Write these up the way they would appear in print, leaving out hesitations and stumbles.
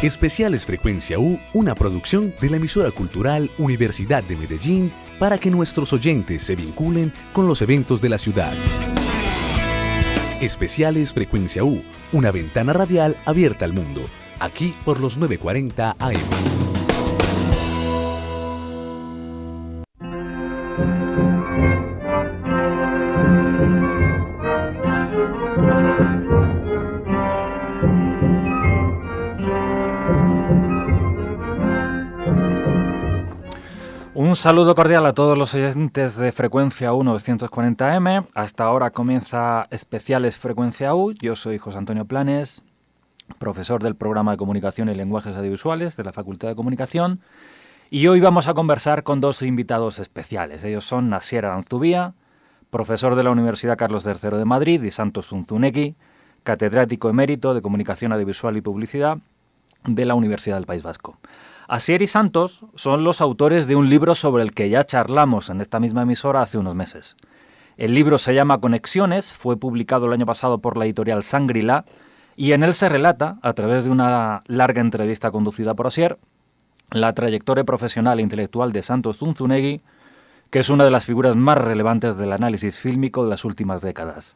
Especiales Frecuencia U, una producción de la emisora cultural Universidad de Medellín para que nuestros oyentes se vinculen con los eventos de la ciudad. Especiales Frecuencia U, una ventana radial abierta al mundo, aquí por los 940 AM. Un saludo cordial a todos los oyentes de Frecuencia U 940M. Hasta ahora comienza Especiales Frecuencia U. Yo soy José Antonio Planes, profesor del programa de Comunicación y Lenguajes Audiovisuales de la Facultad de Comunicación. Y hoy vamos a conversar con dos invitados especiales. Ellos son Asier Aranzubía, profesor de la Universidad Carlos III de Madrid, y Santos Zunzunegui, catedrático emérito de Comunicación Audiovisual y Publicidad de la Universidad del País Vasco. Asier y Santos son los autores de un libro sobre el que ya charlamos en esta misma emisora hace unos meses. El libro se llama Conexiones, fue publicado el año pasado por la editorial Sangrila y en él se relata, a través de una larga entrevista conducida por Asier, la trayectoria profesional e intelectual de Santos Zunzunegui, que es una de las figuras más relevantes del análisis fílmico de las últimas décadas.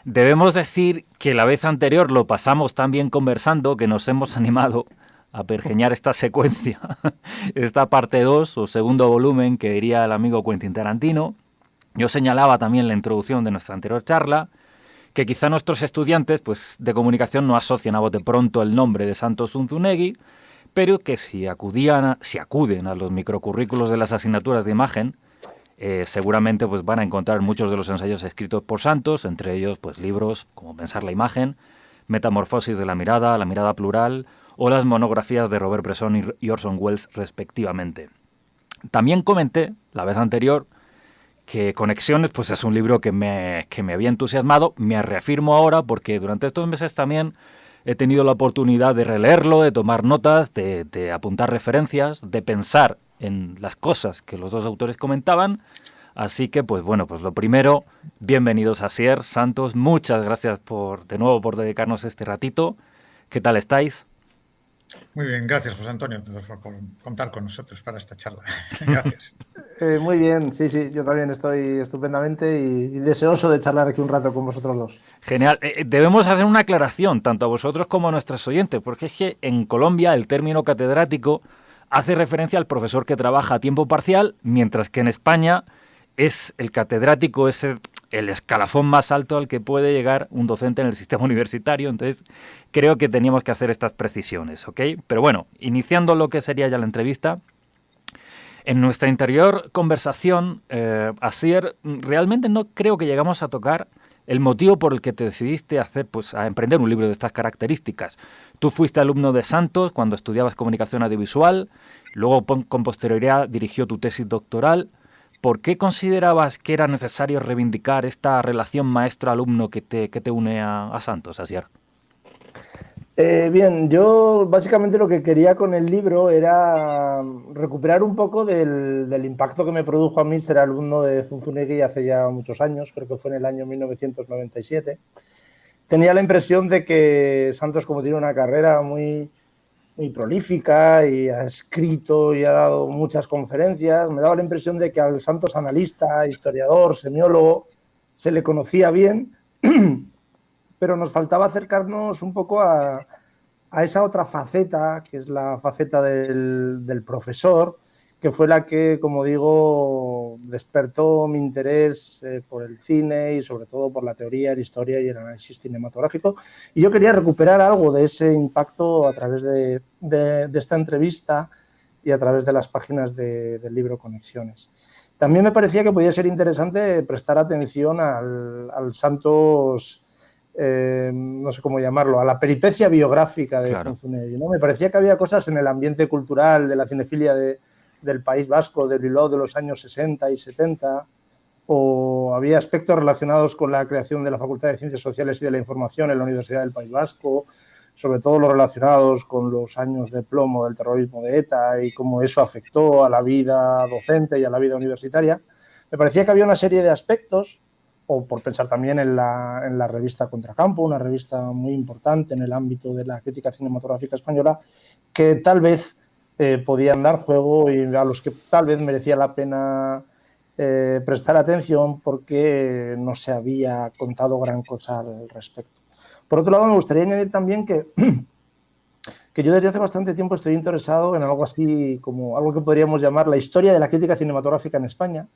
Debemos decir que la vez anterior lo pasamos tan bien conversando que nos hemos animado a pergeñar esta secuencia, esta parte 2 o segundo volumen que diría el amigo Quentin Tarantino. Yo señalaba también en la introducción de nuestra anterior charla que quizá nuestros estudiantes de comunicación no asocian a bote pronto el nombre de Santos Zunzunegui, pero que si acuden a los microcurrículos de las asignaturas de imagen, seguramente van a encontrar muchos de los ensayos escritos por Santos, entre ellos libros como Pensar la imagen, Metamorfosis de la mirada plural, o las monografías de Robert Bresson y Orson Welles respectivamente. También comenté la vez anterior que Conexiones es un libro que me había entusiasmado. Me reafirmo ahora porque durante estos meses también he tenido la oportunidad de releerlo, de tomar notas, de apuntar referencias, de pensar en las cosas que los dos autores comentaban. Así que, lo primero, bienvenidos a Asier, Santos, muchas gracias de nuevo por dedicarnos este ratito. ¿Qué tal estáis? Muy bien, gracias José Antonio por contar con nosotros para esta charla. Gracias. Muy bien, sí, yo también estoy estupendamente y deseoso de charlar aquí un rato con vosotros dos. Genial. Debemos hacer una aclaración, tanto a vosotros como a nuestros oyentes, porque es que en Colombia el término catedrático hace referencia al profesor que trabaja a tiempo parcial, mientras que en España es el catedrático, es el escalafón más alto al que puede llegar un docente en el sistema universitario. Entonces, creo que teníamos que hacer estas precisiones, ¿ok? Pero bueno, iniciando lo que sería ya la entrevista, en nuestra anterior conversación, Asier, realmente no creo que llegamos a tocar el motivo por el que te decidiste a emprender un libro de estas características. Tú fuiste alumno de Santos cuando estudiabas comunicación audiovisual, luego con posterioridad dirigió tu tesis doctoral. ¿Por qué considerabas que era necesario reivindicar esta relación maestro-alumno que te une a Santos, Asier? Bien, yo básicamente lo que quería con el libro era recuperar un poco del impacto que me produjo a mí ser alumno de Zunzunegui hace ya muchos años, creo que fue en el año 1997. Tenía la impresión de que Santos, como tiene una carrera muy prolífica y ha escrito y ha dado muchas conferencias, me daba la impresión de que al Santos analista, historiador, semiólogo, se le conocía bien, pero nos faltaba acercarnos un poco a esa otra faceta, que es la faceta del profesor, que fue la que, como digo, despertó mi interés por el cine y sobre todo por la teoría, la historia y el análisis cinematográfico. Y yo quería recuperar algo de ese impacto a través de esta entrevista y a través de las páginas del libro Conexiones. También me parecía que podía ser interesante prestar atención al Santos, no sé cómo llamarlo, a la peripecia biográfica de Zunzunegui, ¿no? Me parecía que había cosas en el ambiente cultural de la cinefilia del País Vasco, del Bilbao de los años 60 y 70, o había aspectos relacionados con la creación de la Facultad de Ciencias Sociales y de la Información en la Universidad del País Vasco, sobre todo los relacionados con los años de plomo del terrorismo de ETA y cómo eso afectó a la vida docente y a la vida universitaria. Me parecía que había una serie de aspectos o por pensar también en la revista Contracampo, una revista muy importante en el ámbito de la crítica cinematográfica española, que tal vez podían dar juego y a los que tal vez merecía la pena prestar atención porque no se había contado gran cosa al respecto. Por otro lado, me gustaría añadir también que yo desde hace bastante tiempo estoy interesado en algo así como algo que podríamos llamar la historia de la crítica cinematográfica en España,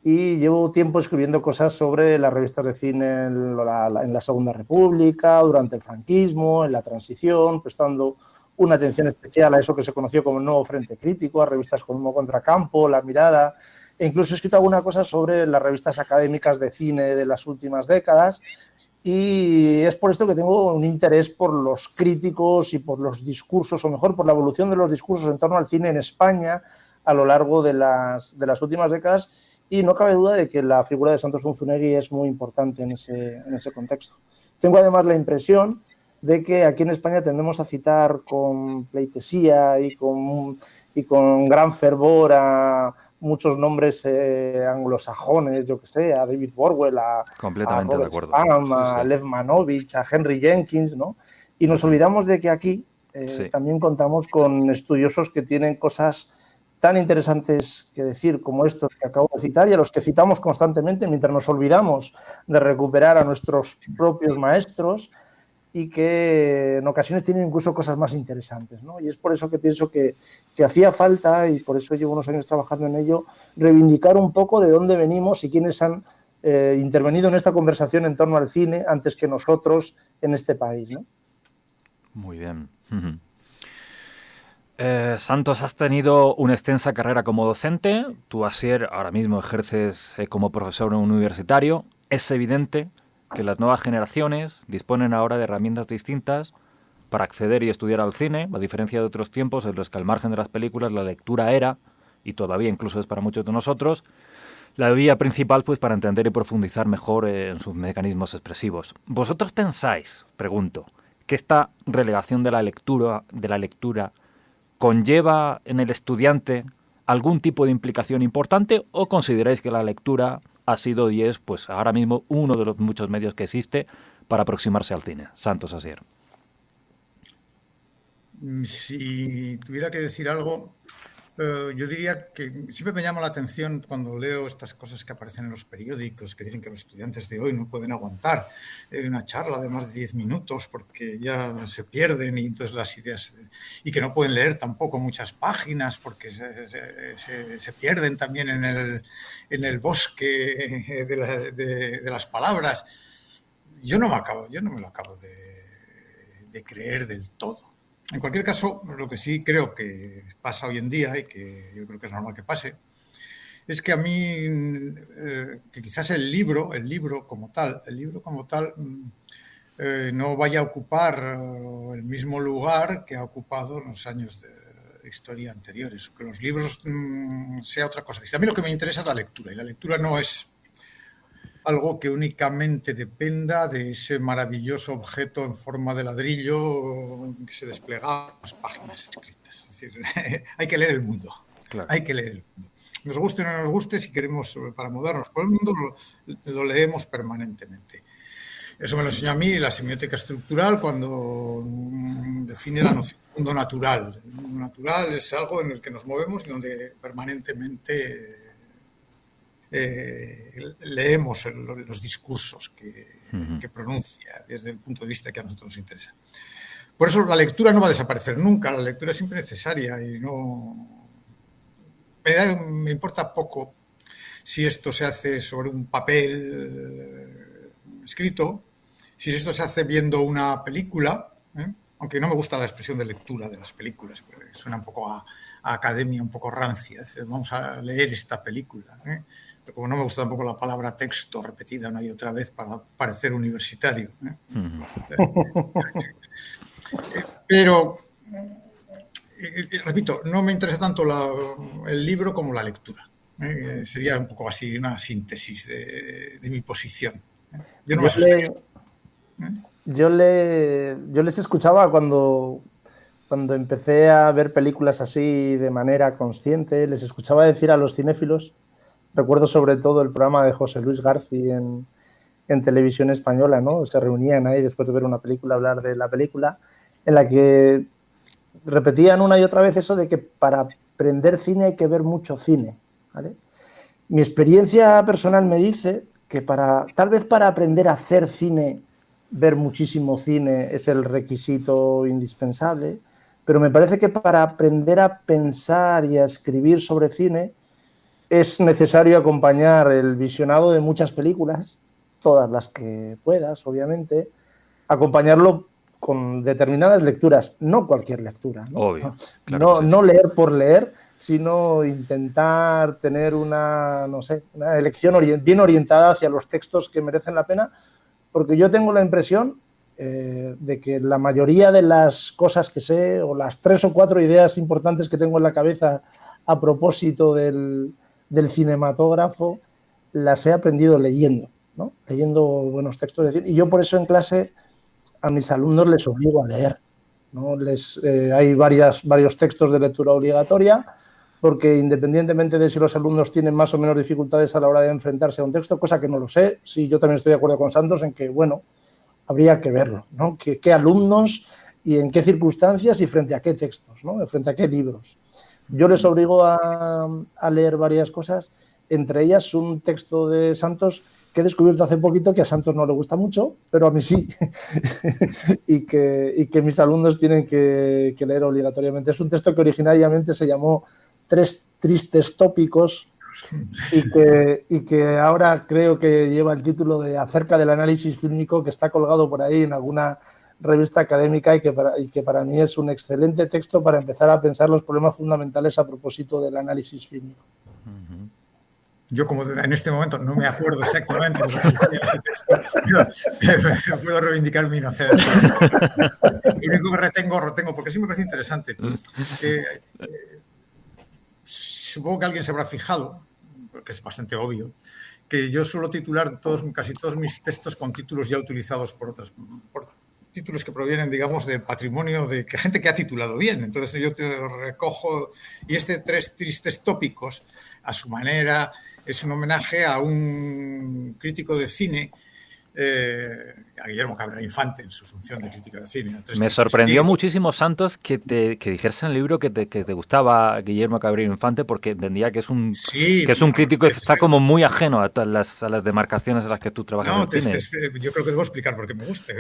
y llevo tiempo escribiendo cosas sobre las revistas de cine en la Segunda República, durante el franquismo, en la transición, prestando una atención especial a eso que se conoció como el nuevo Frente Crítico, a revistas como Contracampo, La Mirada, e incluso he escrito alguna cosa sobre las revistas académicas de cine de las últimas décadas. Y es por esto que tengo un interés por los críticos y por los discursos, o mejor, por la evolución de los discursos en torno al cine en España a lo largo de las últimas décadas, y no cabe duda de que la figura de Santos Zunzunegui es muy importante en ese contexto. Tengo además la impresión de que aquí en España tendemos a citar con pleitesía y con gran fervor a muchos nombres anglosajones, yo que sé, a David Borwell, a Robert Spann, a Lev Manovich, a Henry Jenkins, ¿no? Y nos olvidamos de que aquí también contamos con estudiosos que tienen cosas tan interesantes que decir como estos que acabo de citar y a los que citamos constantemente mientras nos olvidamos de recuperar a nuestros propios maestros, y que en ocasiones tienen incluso cosas más interesantes, ¿no? Y es por eso que pienso que hacía falta, y por eso llevo unos años trabajando en ello, reivindicar un poco de dónde venimos y quiénes han intervenido en esta conversación en torno al cine antes que nosotros en este país, ¿no? Muy bien. Santos, has tenido una extensa carrera como docente. Tú, Asier, ahora mismo ejerces como profesor universitario. Es evidente que las nuevas generaciones disponen ahora de herramientas distintas para acceder y estudiar al cine, a diferencia de otros tiempos en los que al margen de las películas la lectura era, y todavía incluso es para muchos de nosotros, la vía principal pues para entender y profundizar mejor en sus mecanismos expresivos. ¿Vosotros pensáis, pregunto, que esta relegación de la lectura conlleva en el estudiante algún tipo de implicación importante, o consideráis que la lectura ha sido y es, pues ahora mismo, uno de los muchos medios que existe para aproximarse al cine? Santos, Asier. Si tuviera que decir algo, yo diría que siempre me llama la atención cuando leo estas cosas que aparecen en los periódicos, que dicen que los estudiantes de hoy no pueden aguantar una charla de más de 10 minutos porque ya se pierden, y entonces las ideas, y que no pueden leer tampoco muchas páginas porque se pierden también en el bosque de las palabras. Yo no me lo acabo de creer del todo. En cualquier caso, lo que sí creo que pasa hoy en día, y que yo creo que es normal que pase, es que a mí, que quizás el libro como tal, no vaya a ocupar el mismo lugar que ha ocupado en los años de historia anteriores, o que los libros sea otra cosa. A mí lo que me interesa es la lectura, y la lectura no es algo que únicamente dependa de ese maravilloso objeto en forma de ladrillo que se desplegaba en las páginas escritas. Es decir, hay que leer el mundo. Claro. Hay que leer el mundo. Nos guste o no nos guste, si queremos, para mudarnos por el mundo, lo leemos permanentemente. Eso me lo enseñó a mí la semiótica estructural cuando define la noción de mundo natural. El mundo natural es algo en el que nos movemos y donde permanentemente leemos los discursos que pronuncia desde el punto de vista que a nosotros nos interesa. Por eso la lectura no va a desaparecer nunca, la lectura es siempre necesaria, y no me importa poco si esto se hace sobre un papel escrito, si esto se hace viendo una película, aunque no me gusta la expresión de lectura de las películas, porque suena un poco a academia, un poco rancia. Es decir, vamos a leer esta película, Pero como no me gusta tampoco la palabra texto repetida una y otra vez para parecer universitario. Pero, repito, no me interesa tanto el libro como la lectura. Sería un poco así una síntesis de mi posición. Yo no me asustaría. Yo les escuchaba cuando empecé a ver películas así de manera consciente, les escuchaba decir a los cinéfilos Recuerdo sobre todo el programa de José Luis García en televisión española, ¿no? Se reunían ahí después de ver una película, hablar de la película, en la que repetían una y otra vez eso de que para aprender cine hay que ver mucho cine, ¿vale? Mi experiencia personal me dice que tal vez para aprender a hacer cine, ver muchísimo cine es el requisito indispensable, pero me parece que para aprender a pensar y a escribir sobre cine es necesario acompañar el visionado de muchas películas, todas las que puedas, obviamente, acompañarlo con determinadas lecturas, no cualquier lectura, ¿no? Obvio, claro no leer por leer, sino intentar tener una elección bien orientada hacia los textos que merecen la pena, porque yo tengo la impresión de que la mayoría de las cosas que sé, o las 3 o 4 ideas importantes que tengo en la cabeza a propósito del cinematógrafo, las he aprendido leyendo, ¿no? Leyendo buenos textos de cine. Y yo por eso en clase a mis alumnos les obligo a leer, ¿no? Hay varios textos de lectura obligatoria, porque independientemente de si los alumnos tienen más o menos dificultades a la hora de enfrentarse a un texto, cosa que no lo sé, sí, yo también estoy de acuerdo con Santos en que, bueno, habría que verlo, ¿no? ¿Qué alumnos y en qué circunstancias y frente a qué textos, ¿no? Frente a qué libros. Yo les obligo a leer varias cosas, entre ellas un texto de Santos que he descubierto hace poquito, que a Santos no le gusta mucho, pero a mí sí, y que mis alumnos tienen que leer obligatoriamente. Es un texto que originariamente se llamó 3 tristes tópicos y que ahora creo que lleva el título de Acerca del análisis fílmico, que está colgado por ahí en alguna revista académica y que para mí es un excelente texto para empezar a pensar los problemas fundamentales a propósito del análisis fílmico. Yo, como en este momento no me acuerdo exactamente de lo que decía ese texto, yo puedo reivindicar mi inocencia. Lo único que retengo, porque sí me parece interesante. Supongo que alguien se habrá fijado, porque es bastante obvio, que yo suelo titular casi todos mis textos con títulos ya utilizados por títulos que provienen, digamos, de patrimonio de gente que ha titulado bien. Entonces yo te recojo, y 3 tristes tópicos, a su manera, es un homenaje a un crítico de cine, a Guillermo Cabrera Infante, en su función de crítico de cine. Me sorprendió muchísimo, Santos, que dijeras en el libro que te gustaba Guillermo Cabrera Infante, porque entendía que es un crítico que está como muy ajeno a las demarcaciones en las que tú trabajas en cine. Yo creo que debo explicar por qué me gusta.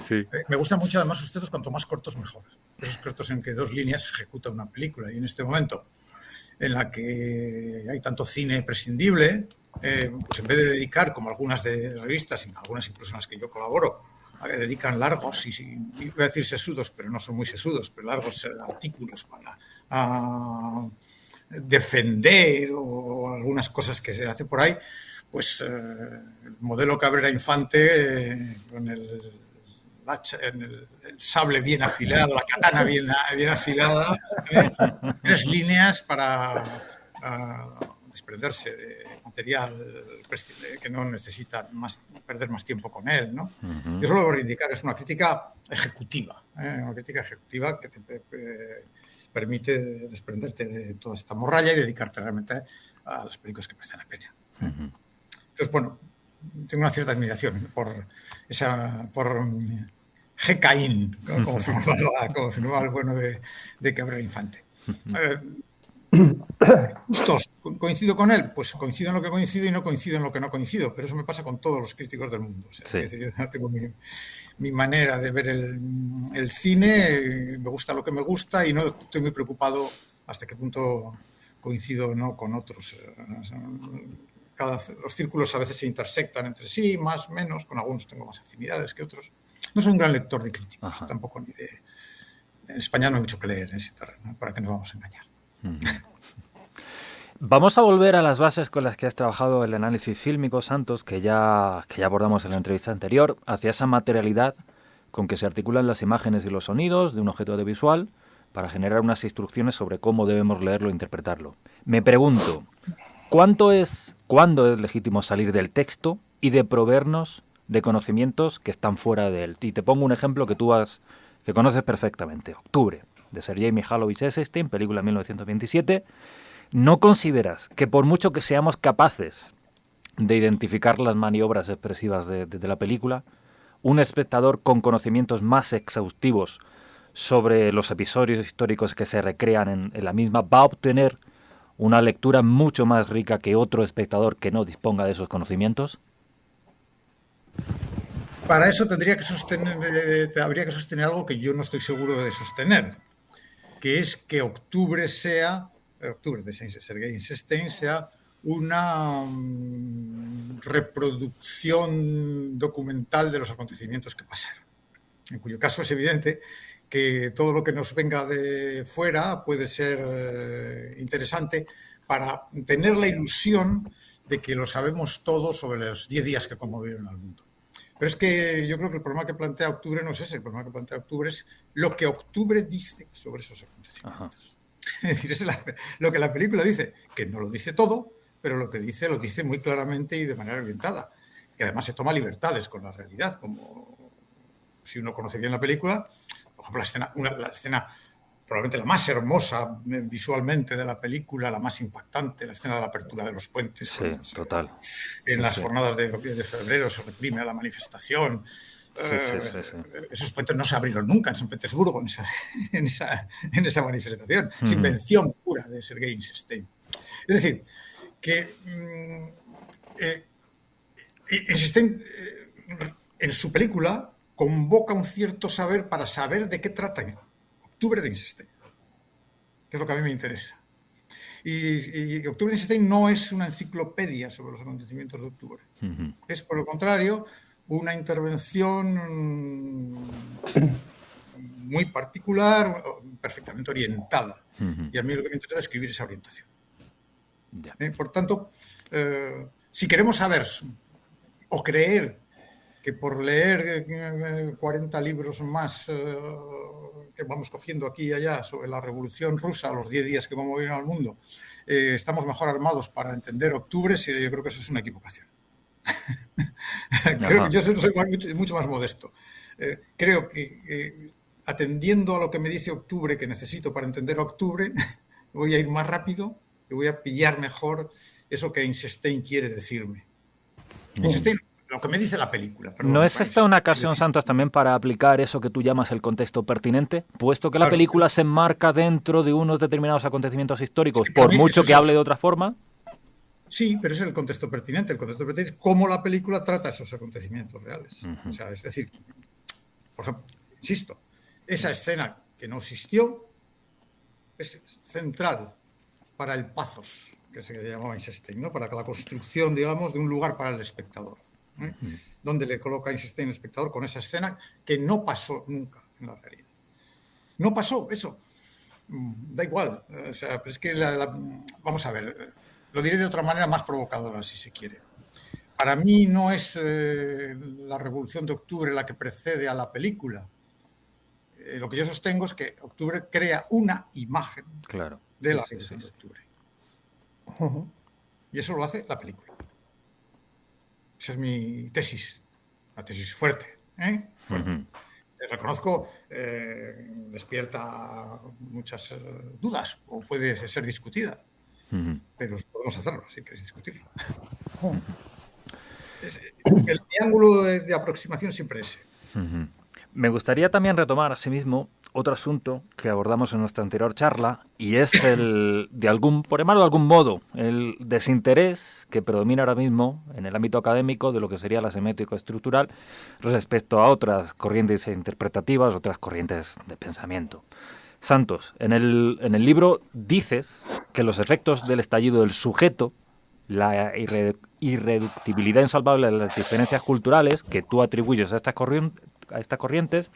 Sí. Me gustan mucho, además, sus textos, cuanto más cortos mejor. Esos cortos en que 2 líneas ejecuta una película. Y en este momento, en la que hay tanto cine prescindible, pues en vez de dedicar, como algunas de revistas, y algunas incluso en las que yo colaboro, dedican largos, y voy a decir sesudos, pero no son muy sesudos, pero largos artículos para defender o algunas cosas que se hace por ahí, pues el modelo Cabrera Infante, con el sable bien afilado, la katana bien afilada, 3 líneas para desprenderse de material que no necesita perder más tiempo con él, ¿no? Yo solo debo reivindicar, es una crítica ejecutiva, que te permite desprenderte de toda esta morralla y dedicarte realmente a las películas que merecen la pena. Entonces, bueno, tengo una cierta admiración por G. Caín, como firmaba el bueno de Cabrera Infante. Gustos, ¿coincido con él? Pues coincido en lo que coincido y no coincido en lo que no coincido, pero eso me pasa con todos los críticos del mundo. O sea, sí. Es decir, yo tengo mi manera de ver el cine, me gusta lo que me gusta y no estoy muy preocupado hasta qué punto coincido o no con otros. Los círculos a veces se intersectan entre sí, más, menos, con algunos tengo más afinidades que otros. No soy un gran lector de críticos, tampoco ni de... En España no hay mucho que leer en ese terreno, para que nos vamos a engañar. Vamos a volver a las bases con las que has trabajado el análisis fílmico, Santos, que ya abordamos en la entrevista anterior, hacia esa materialidad con que se articulan las imágenes y los sonidos de un objeto audiovisual para generar unas instrucciones sobre cómo debemos leerlo e interpretarlo. Me pregunto, ¿cuándo es legítimo salir del texto y de proveernos de conocimientos que están fuera de él? Y te pongo un ejemplo que conoces perfectamente. Octubre, de Sergei Mikhailovich Eisenstein, película 1927. ¿No consideras que por mucho que seamos capaces de identificar las maniobras expresivas de la película, un espectador con conocimientos más exhaustivos sobre los episodios históricos que se recrean en la misma va a obtener una lectura mucho más rica que otro espectador que no disponga de esos conocimientos? Para eso habría que sostener algo que yo no estoy seguro de sostener, que es que Octubre de Sergei Eisenstein sea una reproducción documental de los acontecimientos que pasaron. En cuyo caso es evidente que todo lo que nos venga de fuera puede ser interesante para tener la ilusión de que lo sabemos todo sobre los 10 días que conmovieron al mundo. Pero es que yo creo que el problema que plantea Octubre no es ese. El problema que plantea Octubre es lo que Octubre dice sobre esos acontecimientos. Ajá. Es decir, es lo que la película dice, que no lo dice todo, pero lo que dice lo dice muy claramente y de manera orientada. Y además se toma libertades con la realidad, como si uno conoce bien la película. Por ejemplo, la escena probablemente la más hermosa visualmente de la película, la más impactante, la escena de la apertura de los puentes. Sí, total. En las jornadas de febrero se reprime a la manifestación. Esos puentes no se abrieron nunca en San Petersburgo en esa manifestación. Es invención pura de Sergei Eisenstein. Es decir, que Eisenstein en su película convoca un cierto saber para saber de qué trata Octubre de Eisenstein, que es lo que a mí me interesa. Y Octubre de Eisenstein no es una enciclopedia sobre los acontecimientos de octubre. Es, por el contrario, una intervención muy particular, perfectamente orientada. Y a mí lo que me interesa es escribir esa orientación. Por tanto, si queremos saber o creer que por leer 40 libros más que vamos cogiendo aquí y allá sobre la Revolución Rusa, los 10 días que conmovieron al mundo, estamos mejor armados para entender octubre, yo creo que eso es una equivocación. Yo soy mucho más modesto. Creo que atendiendo a lo que me dice octubre que necesito para entender octubre, voy a ir más rápido y voy a pillar mejor eso que Eisenstein quiere decirme. Eisenstein, lo que me dice la película. Perdón, ¿No es esta una ocasión, Santos, también para aplicar eso que tú llamas el contexto pertinente? Puesto que la película se enmarca dentro de unos determinados acontecimientamientos históricos, por mucho que hable de otra forma. Sí, pero es el contexto pertinente. El contexto pertinente es cómo la película trata esos acontecimientos reales. O sea, es decir, por ejemplo, insisto, esa escena que no existió es central para el pathos, que se llamaba Eisenstein, ¿no? Para la construcción, digamos, de un lugar para el espectador. Donde le coloca Eisenstein al espectador con esa escena que no pasó nunca en la realidad. No pasó eso. Da igual. O sea, pero es que vamos a ver, lo diré de otra manera más provocadora, si se quiere. Para mí no es la Revolución de Octubre la que precede a la película. Lo que yo sostengo es que Octubre crea una imagen de la Revolución de Octubre. Y eso lo hace la película. Esa es mi tesis, una tesis fuerte. Fuerte. Reconozco, despierta muchas dudas o puede ser discutida, pero podemos hacerlo si queréis discutirlo. El triángulo de aproximación siempre es ese. Me gustaría también retomar asimismo otro asunto que abordamos en nuestra anterior charla y es el, por llamarlo de algún modo, el desinterés que predomina ahora mismo en el ámbito académico de lo que sería la semiótica estructural respecto a otras corrientes interpretativas, otras corrientes de pensamiento. Santos, en el libro dices que los efectos del estallido del sujeto, la irreductibilidad insalvable de las diferencias culturales que tú atribuyes a estas corrientes,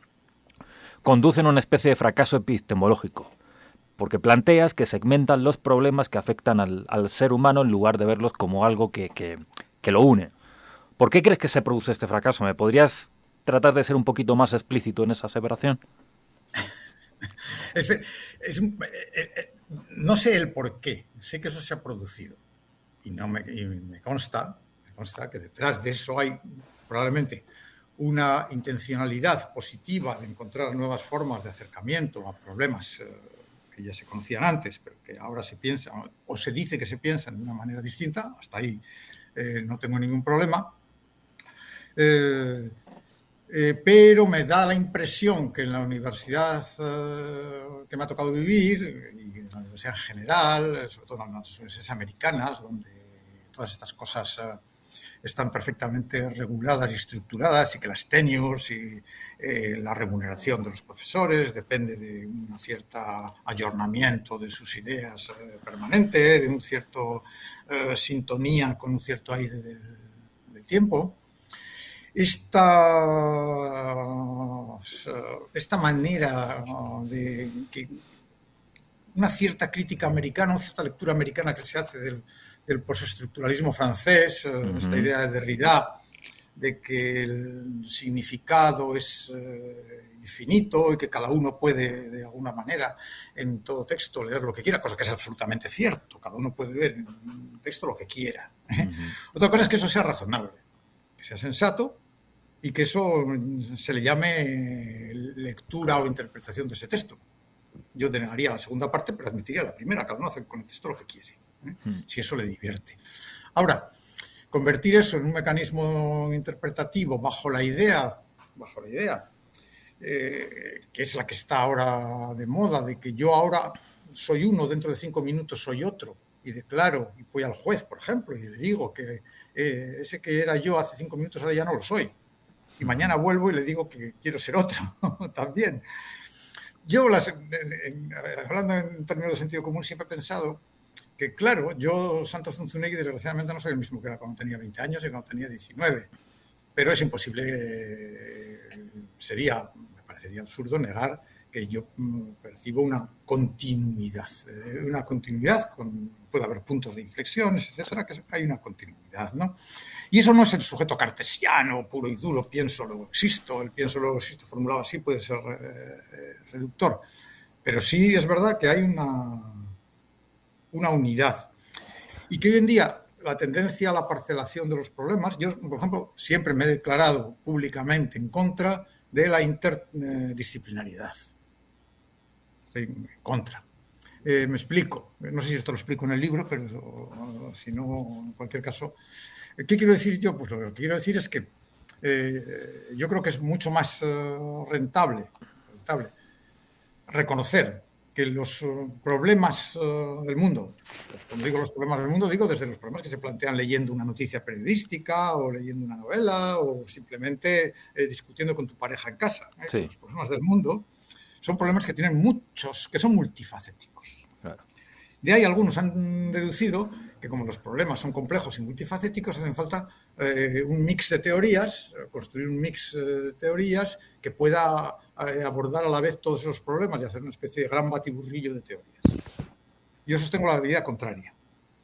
conducen a una especie de fracaso epistemológico, porque planteas que segmentan los problemas que afectan al ser humano en lugar de verlos como algo que lo une. ¿Por qué crees que se produce este fracaso? ¿Me podrías tratar de ser un poquito más explícito en esa aseveración? No sé el por qué, sé que eso se ha producido y me consta que detrás de eso hay probablemente una intencionalidad positiva de encontrar nuevas formas de acercamiento a problemas que ya se conocían antes, pero que ahora se piensan o se dice que se piensan de una manera distinta, hasta ahí no tengo ningún problema. Pero me da la impresión que en la universidad que me ha tocado vivir, y en la universidad en general, sobre todo en las universidades americanas, donde todas estas cosas están perfectamente reguladas y estructuradas, y que las tenures y la remuneración de los profesores depende de un cierto ayornamiento de sus ideas permanente, de un cierto sintonía con un cierto aire del tiempo. Esta manera de que una cierta crítica americana, una cierta lectura americana que se hace del postestructuralismo francés, esta idea de Derrida, de que el significado es infinito y que cada uno puede, de alguna manera, en todo texto leer lo que quiera, cosa que es absolutamente cierto. Cada uno puede ver en un texto lo que quiera. Otra cosa es que eso sea razonable, que sea sensato y que eso se le llame lectura o interpretación de ese texto. Yo denegaría la segunda parte, pero admitiría la primera. Cada uno hace con el texto lo que quiere, si eso le divierte. Ahora, convertir eso en un mecanismo interpretativo bajo la idea que es la que está ahora de moda, de que yo ahora soy uno, dentro de 5 minutos soy otro, y declaro, y voy al juez, por ejemplo, y le digo que ese que era yo hace 5 minutos ahora ya no lo soy. Y mañana vuelvo y le digo que quiero ser otro también. Yo, hablando en términos de sentido común, siempre he pensado que, claro, yo, Santos Zunzunegui, desgraciadamente no soy el mismo que era cuando tenía 20 años y cuando tenía 19. Pero es imposible, me parecería absurdo negar que yo percibo una continuidad. Puede haber puntos de inflexiones, etcétera, que hay una continuidad, ¿no? Y eso no es el sujeto cartesiano, puro y duro, pienso, luego existo. El pienso, luego existo, formulado así, puede ser reductor. Pero sí es verdad que hay una unidad. Y que hoy en día la tendencia a la parcelación de los problemas, yo, por ejemplo, siempre me he declarado públicamente en contra de la interdisciplinaridad. Estoy en contra. Me explico. No sé si esto lo explico en el libro, pero si no, en cualquier caso. ¿Qué quiero decir yo? Pues lo que quiero decir es que yo creo que es mucho más rentable reconocer que los problemas del mundo, cuando digo los problemas del mundo, digo desde los problemas que se plantean leyendo una noticia periodística o leyendo una novela o simplemente discutiendo con tu pareja en casa. Sí. Los problemas del mundo son problemas que tienen muchos, que son multifacéticos. Claro. De ahí algunos han deducido que como los problemas son complejos y multifacéticos, hacen falta un mix de teorías, construir un mix de teorías que pueda abordar a la vez todos esos problemas y hacer una especie de gran batiburrillo de teorías. Yo sostengo la idea contraria.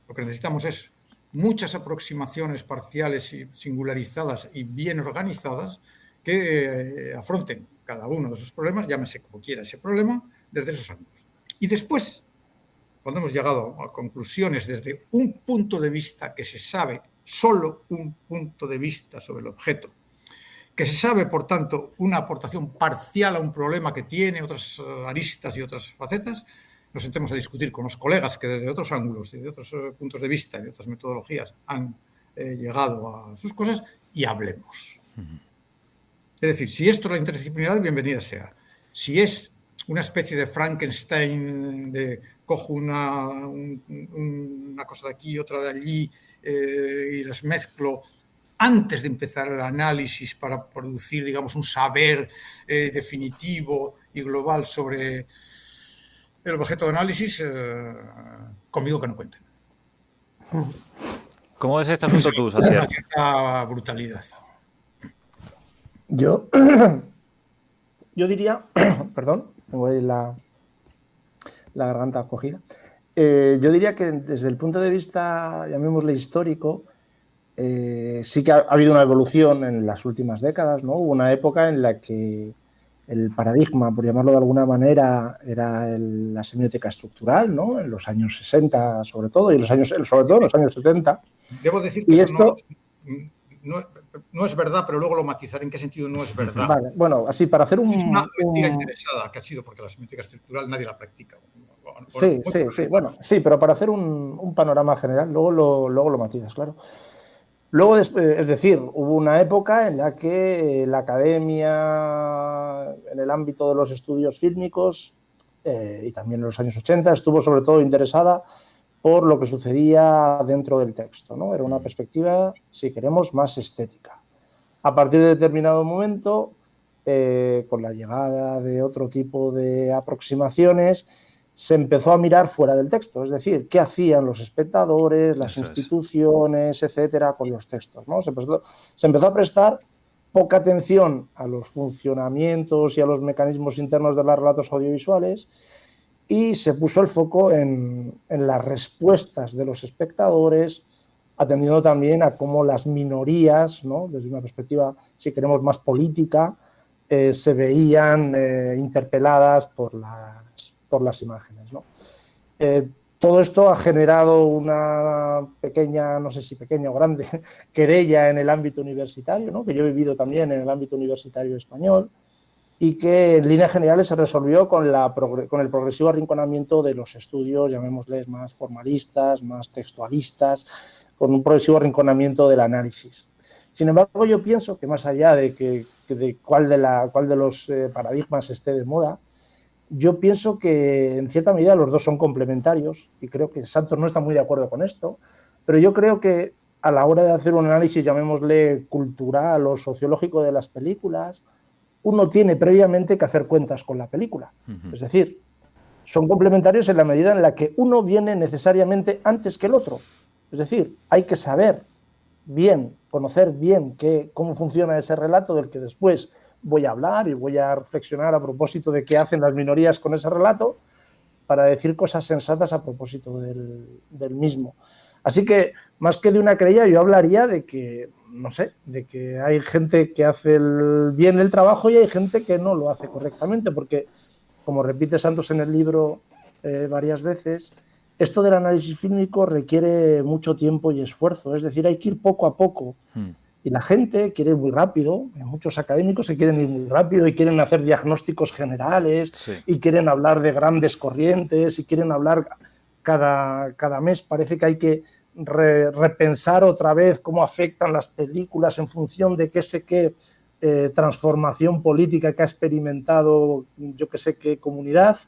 Lo que necesitamos es muchas aproximaciones parciales y singularizadas y bien organizadas que afronten cada uno de esos problemas, llámese como quiera ese problema, desde esos ángulos. Y después, cuando hemos llegado a conclusiones desde un punto de vista que se sabe, solo un punto de vista sobre el objeto, que se sabe, por tanto, una aportación parcial a un problema que tiene otras aristas y otras facetas, nos sentemos a discutir con los colegas que desde otros ángulos, desde otros puntos de vista y de otras metodologías han llegado a sus cosas y hablemos. Es decir, si esto es la interdisciplinaridad, bienvenida sea. Si es una especie de Frankenstein, de cojo una cosa de aquí, otra de allí y las mezclo antes de empezar el análisis para producir, digamos, un saber definitivo y global sobre el objeto de análisis, conmigo que no cuenten. ¿Cómo ves este asunto tú, Asier? Una cierta brutalidad. Yo diría, perdón, tengo ahí la garganta cogida. Yo diría que desde el punto de vista, llamémosle histórico, sí que ha habido una evolución en las últimas décadas, ¿no? Hubo una época en la que el paradigma, por llamarlo de alguna manera, era la semiótica estructural, ¿no? En los años 60 sobre todo, y sobre todo en los años 70. Debo decir que esto no es verdad, pero luego lo matizaré en qué sentido no es verdad. Vale, bueno, así para hacer Es una mentira interesada que ha sido porque la semiótica estructural nadie la practica. Sí, sí, sí. Bueno, sí, pero para hacer un panorama general, luego lo matizas, claro. Luego, es decir, hubo una época en la que la academia, en el ámbito de los estudios fílmicos, y también en los años 80, estuvo sobre todo interesada por lo que sucedía dentro del texto, ¿no? Era una perspectiva, si queremos, más estética. A partir de determinado momento, con la llegada de otro tipo de aproximaciones, se empezó a mirar fuera del texto, es decir, qué hacían los espectadores, las instituciones, etcétera, con los textos, ¿no? Se empezó a prestar poca atención a los funcionamientos y a los mecanismos internos de los relatos audiovisuales y se puso el foco en las respuestas de los espectadores, atendiendo también a cómo las minorías, ¿no? Desde una perspectiva, si queremos, más política, se veían interpeladas por las imágenes, ¿no? Todo esto ha generado una pequeña, no sé si pequeña o grande, querella en el ámbito universitario, ¿no? Que yo he vivido también en el ámbito universitario español y que en líneas generales se resolvió con el progresivo arrinconamiento de los estudios, llamémosles más formalistas, más textualistas, con un progresivo arrinconamiento del análisis. Sin embargo, yo pienso que más allá de cuál de los paradigmas esté de moda, yo pienso que en cierta medida los dos son complementarios y creo que Santos no está muy de acuerdo con esto, pero yo creo que a la hora de hacer un análisis, llamémosle cultural o sociológico de las películas, uno tiene previamente que hacer cuentas con la película. Es decir, son complementarios en la medida en la que uno viene necesariamente antes que el otro. Es decir, hay que saber bien, conocer bien cómo funciona ese relato del que después voy a hablar y voy a reflexionar a propósito de qué hacen las minorías con ese relato para decir cosas sensatas a propósito del mismo. Así que, más que de una querella, yo hablaría de que, no sé, de que hay gente que hace bien el trabajo y hay gente que no lo hace correctamente, porque, como repite Santos en el libro varias veces, esto del análisis fílmico requiere mucho tiempo y esfuerzo, es decir, hay que ir poco a poco. Y la gente quiere ir muy rápido, muchos académicos se quieren ir muy rápido y quieren hacer diagnósticos generales, sí, y quieren hablar de grandes corrientes y quieren hablar cada mes. Parece que hay que repensar otra vez cómo afectan las películas en función de qué transformación política que ha experimentado yo que sé qué comunidad.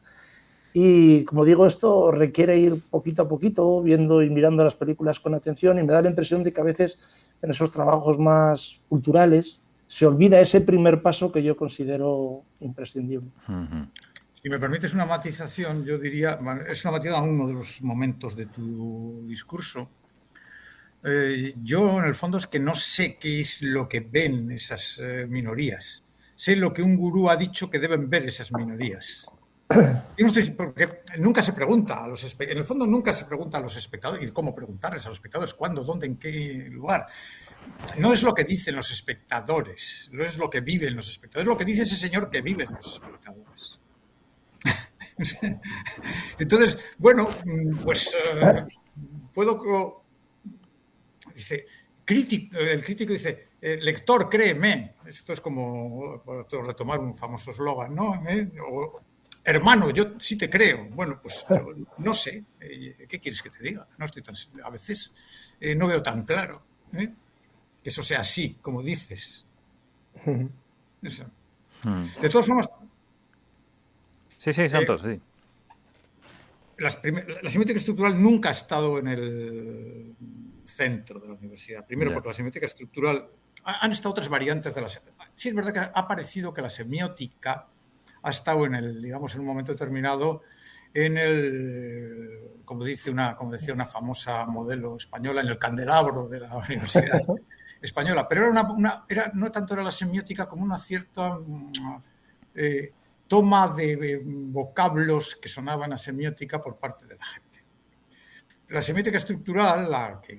Y como digo, esto requiere ir poquito a poquito, viendo y mirando las películas con atención, y me da la impresión de que a veces en esos trabajos más culturales se olvida ese primer paso que yo considero imprescindible. Si me permites una matización, yo diría, es una matización a uno de los momentos de tu discurso. Yo en el fondo es que no sé qué es lo que ven esas minorías. Sé lo que un gurú ha dicho que deben ver esas minorías. Porque nunca se pregunta a los espectadores, en el fondo nunca se pregunta a los espectadores, y cómo preguntarles a los espectadores, cuándo, dónde, en qué lugar. No es lo que dicen los espectadores, no es lo que viven los espectadores, es lo que dice ese señor que viven los espectadores. Entonces, bueno, pues puedo... Dice, el crítico dice, lector, créeme. Esto es como, por retomar un famoso eslogan, ¿no? O, hermano, yo sí te creo. Bueno, pues yo no sé. ¿Qué quieres que te diga? No estoy a veces no veo tan claro que eso sea así, como dices. Eso. De todas formas... Sí, Santos, sí. La semiótica estructural nunca ha estado en el centro de la universidad. Primero, porque la semiótica estructural... Han estado otras variantes de la... Sí, es verdad que ha parecido que la semiótica ha estado digamos, en un momento determinado como decía una famosa modelo española, en el candelabro de la Universidad Española. Pero no tanto era la semiótica como una cierta toma de vocablos que sonaban a semiótica por parte de la gente. La semiótica estructural, la que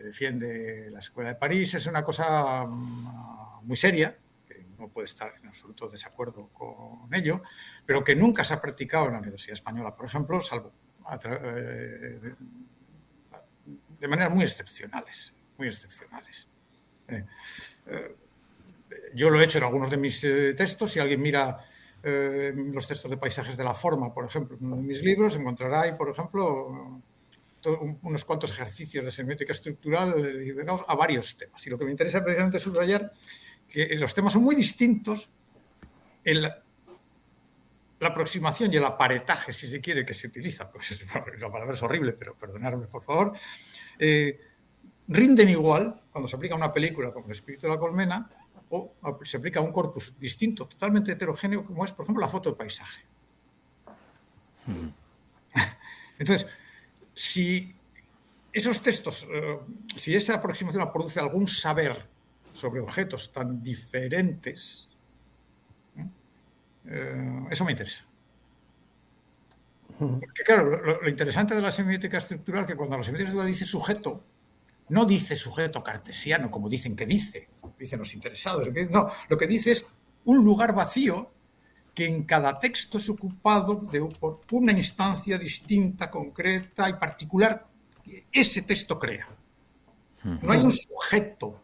defiende la Escuela de París, es una cosa muy seria, no puede estar en absoluto desacuerdo con ello, pero que nunca se ha practicado en la Universidad Española, por ejemplo, salvo de maneras muy excepcionales. Yo lo he hecho en algunos de mis textos. Si alguien mira los textos de paisajes de la forma, por ejemplo. En uno de mis libros encontrará ahí, por ejemplo, unos cuantos ejercicios de semiótica estructural dedicados a varios temas. Y lo que me interesa precisamente es subrayar que los temas son muy distintos en la aproximación y el aparetaje, si se quiere, que se utiliza. Pues la palabra es horrible, pero perdonadme, por favor. Rinden igual cuando se aplica a una película como El espíritu de la colmena o se aplica a un corpus distinto, totalmente heterogéneo, como es, por ejemplo, la foto de paisaje. Entonces, si esos textos, si esa aproximación produce algún saber sobre objetos tan diferentes, eso me interesa. Porque, claro, lo interesante de la semiótica estructural es que cuando la semiótica estructural dice sujeto, no dice sujeto cartesiano, como dicen que dicen los interesados. No, lo que dice es un lugar vacío que en cada texto es ocupado por una instancia distinta, concreta y particular que ese texto crea. No hay un sujeto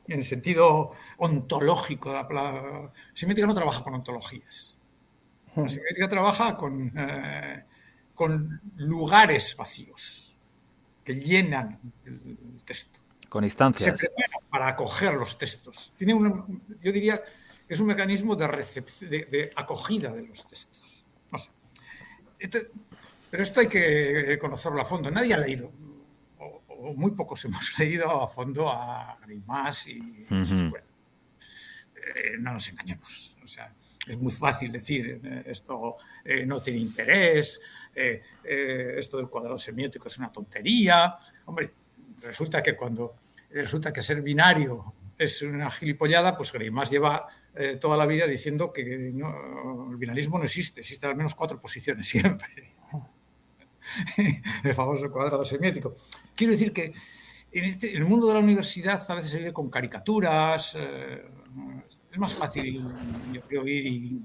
en el sentido ontológico. La semiótica no trabaja con ontologías. La semiótica trabaja con lugares vacíos que llenan el texto. Con instancias. Se prepara para acoger los textos. Yo diría que es un mecanismo de acogida de los textos. No sé. Pero esto hay que conocerlo a fondo. Nadie ha leído, o muy pocos hemos leído a fondo a Greimas y su escuela. No nos engañemos. O sea, es muy fácil decir esto no tiene interés, esto del cuadrado semiótico es una tontería. Hombre, resulta que ser binario es una gilipollada, pues Greimas lleva toda la vida diciendo que el binarismo no existe, existen al menos 4 posiciones siempre. El famoso cuadrado semiótico. Quiero decir que en el mundo de la universidad a veces se vive con caricaturas. Es más fácil, yo creo, ir y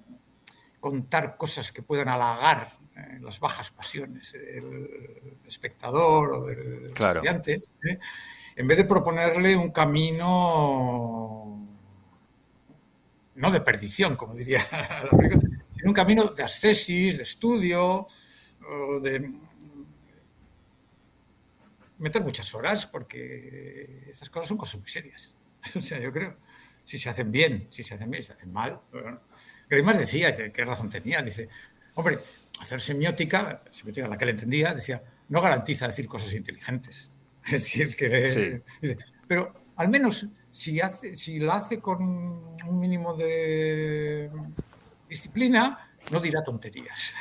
contar cosas que puedan halagar las bajas pasiones del espectador o del estudiante, en vez de proponerle un camino no de perdición, como diría la película, sino un camino de ascesis, de estudio, de meter muchas horas, porque estas cosas son cosas muy serias. O sea, yo creo, si se hacen bien, si se hacen mal. Greimas decía, ¿qué razón tenía? Dice, hombre, hacer semiótica la que él entendía, decía, no garantiza decir cosas inteligentes. Es decir, que... Dice, pero al menos si la hace con un mínimo de disciplina, no dirá tonterías.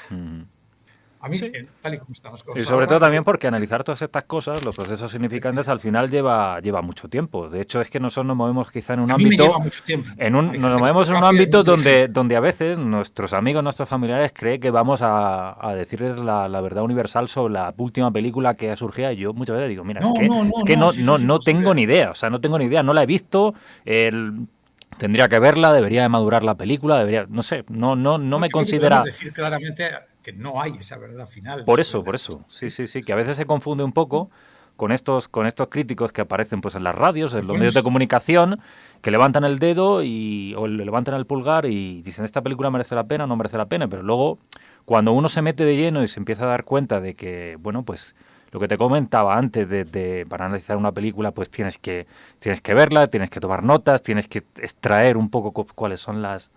A mí, tal y como están las cosas. Y sobre todo también porque analizar todas estas cosas, los procesos significantes, al final lleva mucho tiempo. De hecho, es que nosotros nos movemos quizá en un ámbito... A mí me lleva mucho tiempo. Nos movemos en un ámbito donde a veces nuestros amigos, nuestros familiares creen que vamos a decirles la verdad universal sobre la última película que ha surgido. Y yo muchas veces digo, mira, no tengo ni idea. O sea, no tengo ni idea. No la he visto. Tendría que verla, debería de madurar la película, no sé, no me considera... decir claramente que no hay esa verdad final. Por eso, sí, que a veces se confunde un poco con estos críticos que aparecen pues en las radios, en los medios de comunicación, que levantan el dedo o le levantan el pulgar y dicen esta película merece la pena o no merece la pena, pero luego cuando uno se mete de lleno y se empieza a dar cuenta de que, bueno, pues lo que te comentaba antes para analizar una película, pues tienes que verla, tienes que tomar notas, tienes que extraer un poco cuáles son las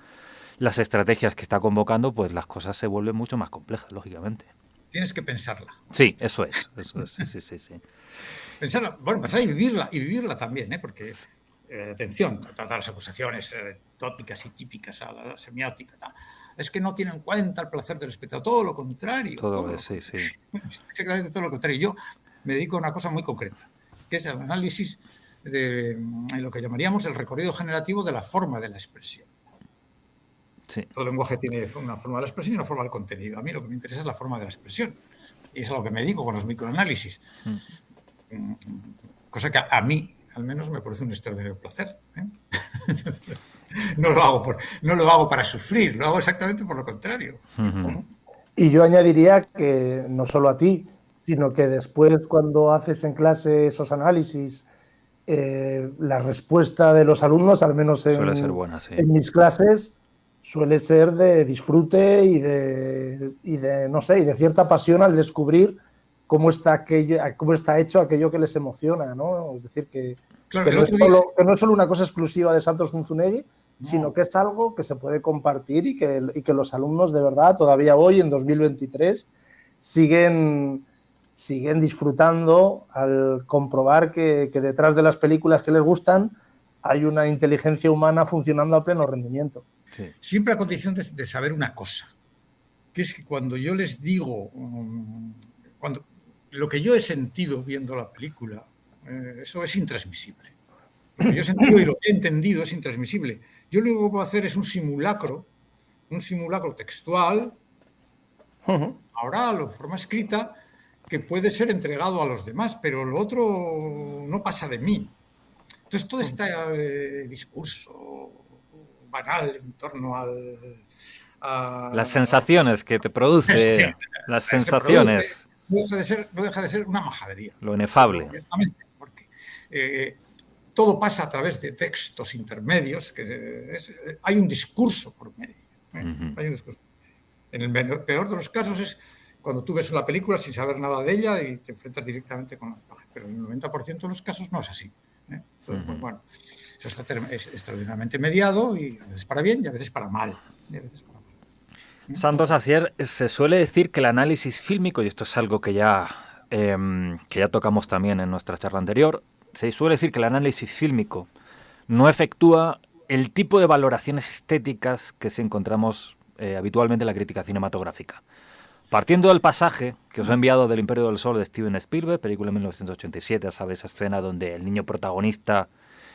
estrategias que está convocando, pues las cosas se vuelven mucho más complejas, lógicamente. Tienes que pensarla. Sí, eso es, sí. Pensarla, bueno, pensarla y vivirla también, porque, atención, todas las acusaciones tópicas y típicas a la semiótica, es que no tiene en cuenta el placer del espectador, todo lo contrario. Sí. Exactamente todo lo contrario. Yo me dedico a una cosa muy concreta, que es el análisis de lo que llamaríamos el recorrido generativo de la forma de la expresión. Sí. Todo lenguaje tiene una forma de la expresión y una forma del contenido. A mí lo que me interesa es la forma de la expresión. Y es a lo que me dedico con los microanálisis. Cosa que a mí, al menos, me parece un extraordinario placer. No lo hago para sufrir, lo hago exactamente por lo contrario. Y yo añadiría que no solo a ti, sino que después, cuando haces en clase esos análisis, la respuesta de los alumnos, al menos suele ser buena, sí. En mis clases, suele ser de disfrute y de no sé, y de cierta pasión al descubrir cómo está hecho aquello que les emociona, ¿no? Es decir, Claro, que no es solo una cosa exclusiva de Santos Zunzunegui, no. sino que es algo que se puede compartir y que los alumnos de verdad todavía hoy, en 2023, siguen disfrutando al comprobar que detrás de las películas que les gustan hay una inteligencia humana funcionando a pleno rendimiento. Sí. Siempre a condición de saber una cosa, que es que cuando yo les digo, lo que yo he sentido viendo la película, eso es intransmisible. Lo que yo he sentido y lo que he entendido es intransmisible. Yo lo que puedo hacer es un simulacro textual, ahora de forma escrita, que puede ser entregado a los demás, pero lo otro no pasa de mí. Entonces, todo este discurso banal en torno a las sensaciones que te produce, las sensaciones. No deja de ser una majadería. Lo inefable. Porque todo pasa a través de textos intermedios, hay un discurso por medio. Hay un discurso. En el peor de los casos es cuando tú ves una película sin saber nada de ella y te enfrentas directamente con la imagen. Pero en el 90% de los casos no es así. Entonces, pues, bueno, eso es extraordinariamente mediado y a veces para bien y a veces para mal. Santos Asier, se suele decir que el análisis fílmico, y esto es algo que ya tocamos también en nuestra charla anterior, se suele decir que el análisis fílmico no efectúa el tipo de valoraciones estéticas que se encontramos habitualmente en la crítica cinematográfica. Partiendo del pasaje que os he enviado del Imperio del Sol de Steven Spielberg, película de 1987, ¿sabes? Esa escena donde el niño protagonista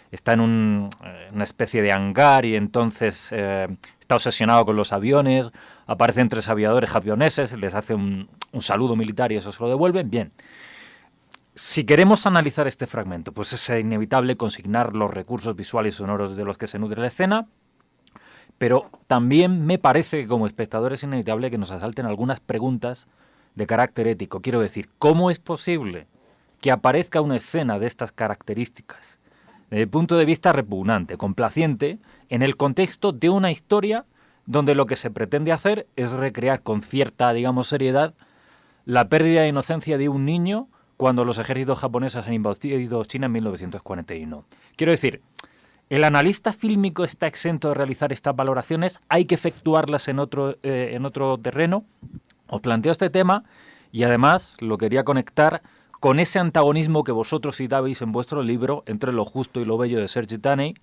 está en una especie de hangar y entonces está obsesionado con los aviones, aparecen 3 aviadores japoneses, les hace un saludo militar y eso se lo devuelven. Bien, si queremos analizar este fragmento, pues es inevitable consignar los recursos visuales y sonoros de los que se nutre la escena, pero también me parece que como espectador es inevitable que nos asalten algunas preguntas de carácter ético. Quiero decir, ¿cómo es posible que aparezca una escena de estas características desde el punto de vista repugnante, complaciente, en el contexto de una historia donde lo que se pretende hacer es recrear con cierta, digamos, seriedad la pérdida de inocencia de un niño cuando los ejércitos japoneses han invadido China en 1941? Quiero decir, ¿el analista fílmico está exento de realizar estas valoraciones? ¿Hay que efectuarlas en otro terreno? Os planteo este tema y además lo quería conectar con ese antagonismo que vosotros citabais en vuestro libro entre lo justo y lo bello de Serge Taney.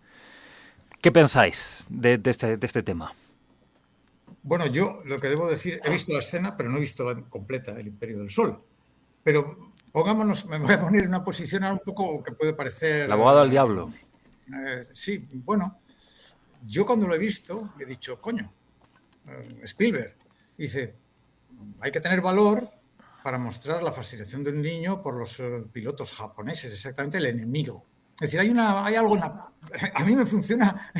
¿Qué pensáis de este tema? Bueno, yo lo que debo decir, he visto la escena, pero no he visto la completa, El Imperio del Sol. Pero pongámonos, me voy a poner en una posición un poco que puede parecer... El abogado del diablo. Sí, bueno, yo cuando lo he visto he dicho, coño, Spielberg, dice, hay que tener valor para mostrar la fascinación de un niño por los pilotos japoneses, exactamente el enemigo. Es decir, hay algo a mí me funciona,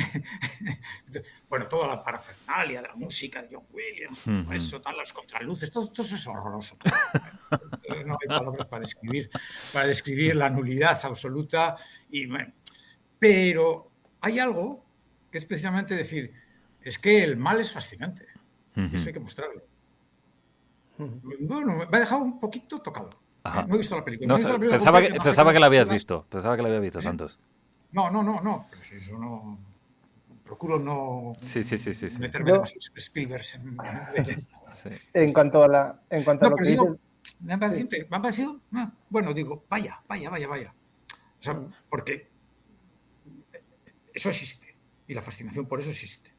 bueno, toda la parafernalia de la música de John Williams, eso, tal, las contraluces, todo eso es horroroso. No hay palabras para describir la nulidad absoluta y bueno. Pero hay algo que es precisamente decir, es que el mal es fascinante. Y eso hay que mostrarlo. Bueno, me ha dejado un poquito tocado. No he visto la película. Pensaba que la habías visto. Pensaba que la habías visto, Santos. No. Pero si eso no... Procuro no meterme en Spielberg. En cuanto a lo que dices... Me ha parecido... Bueno, digo, vaya. O sea, porque... Eso existe, y la fascinación por eso existe.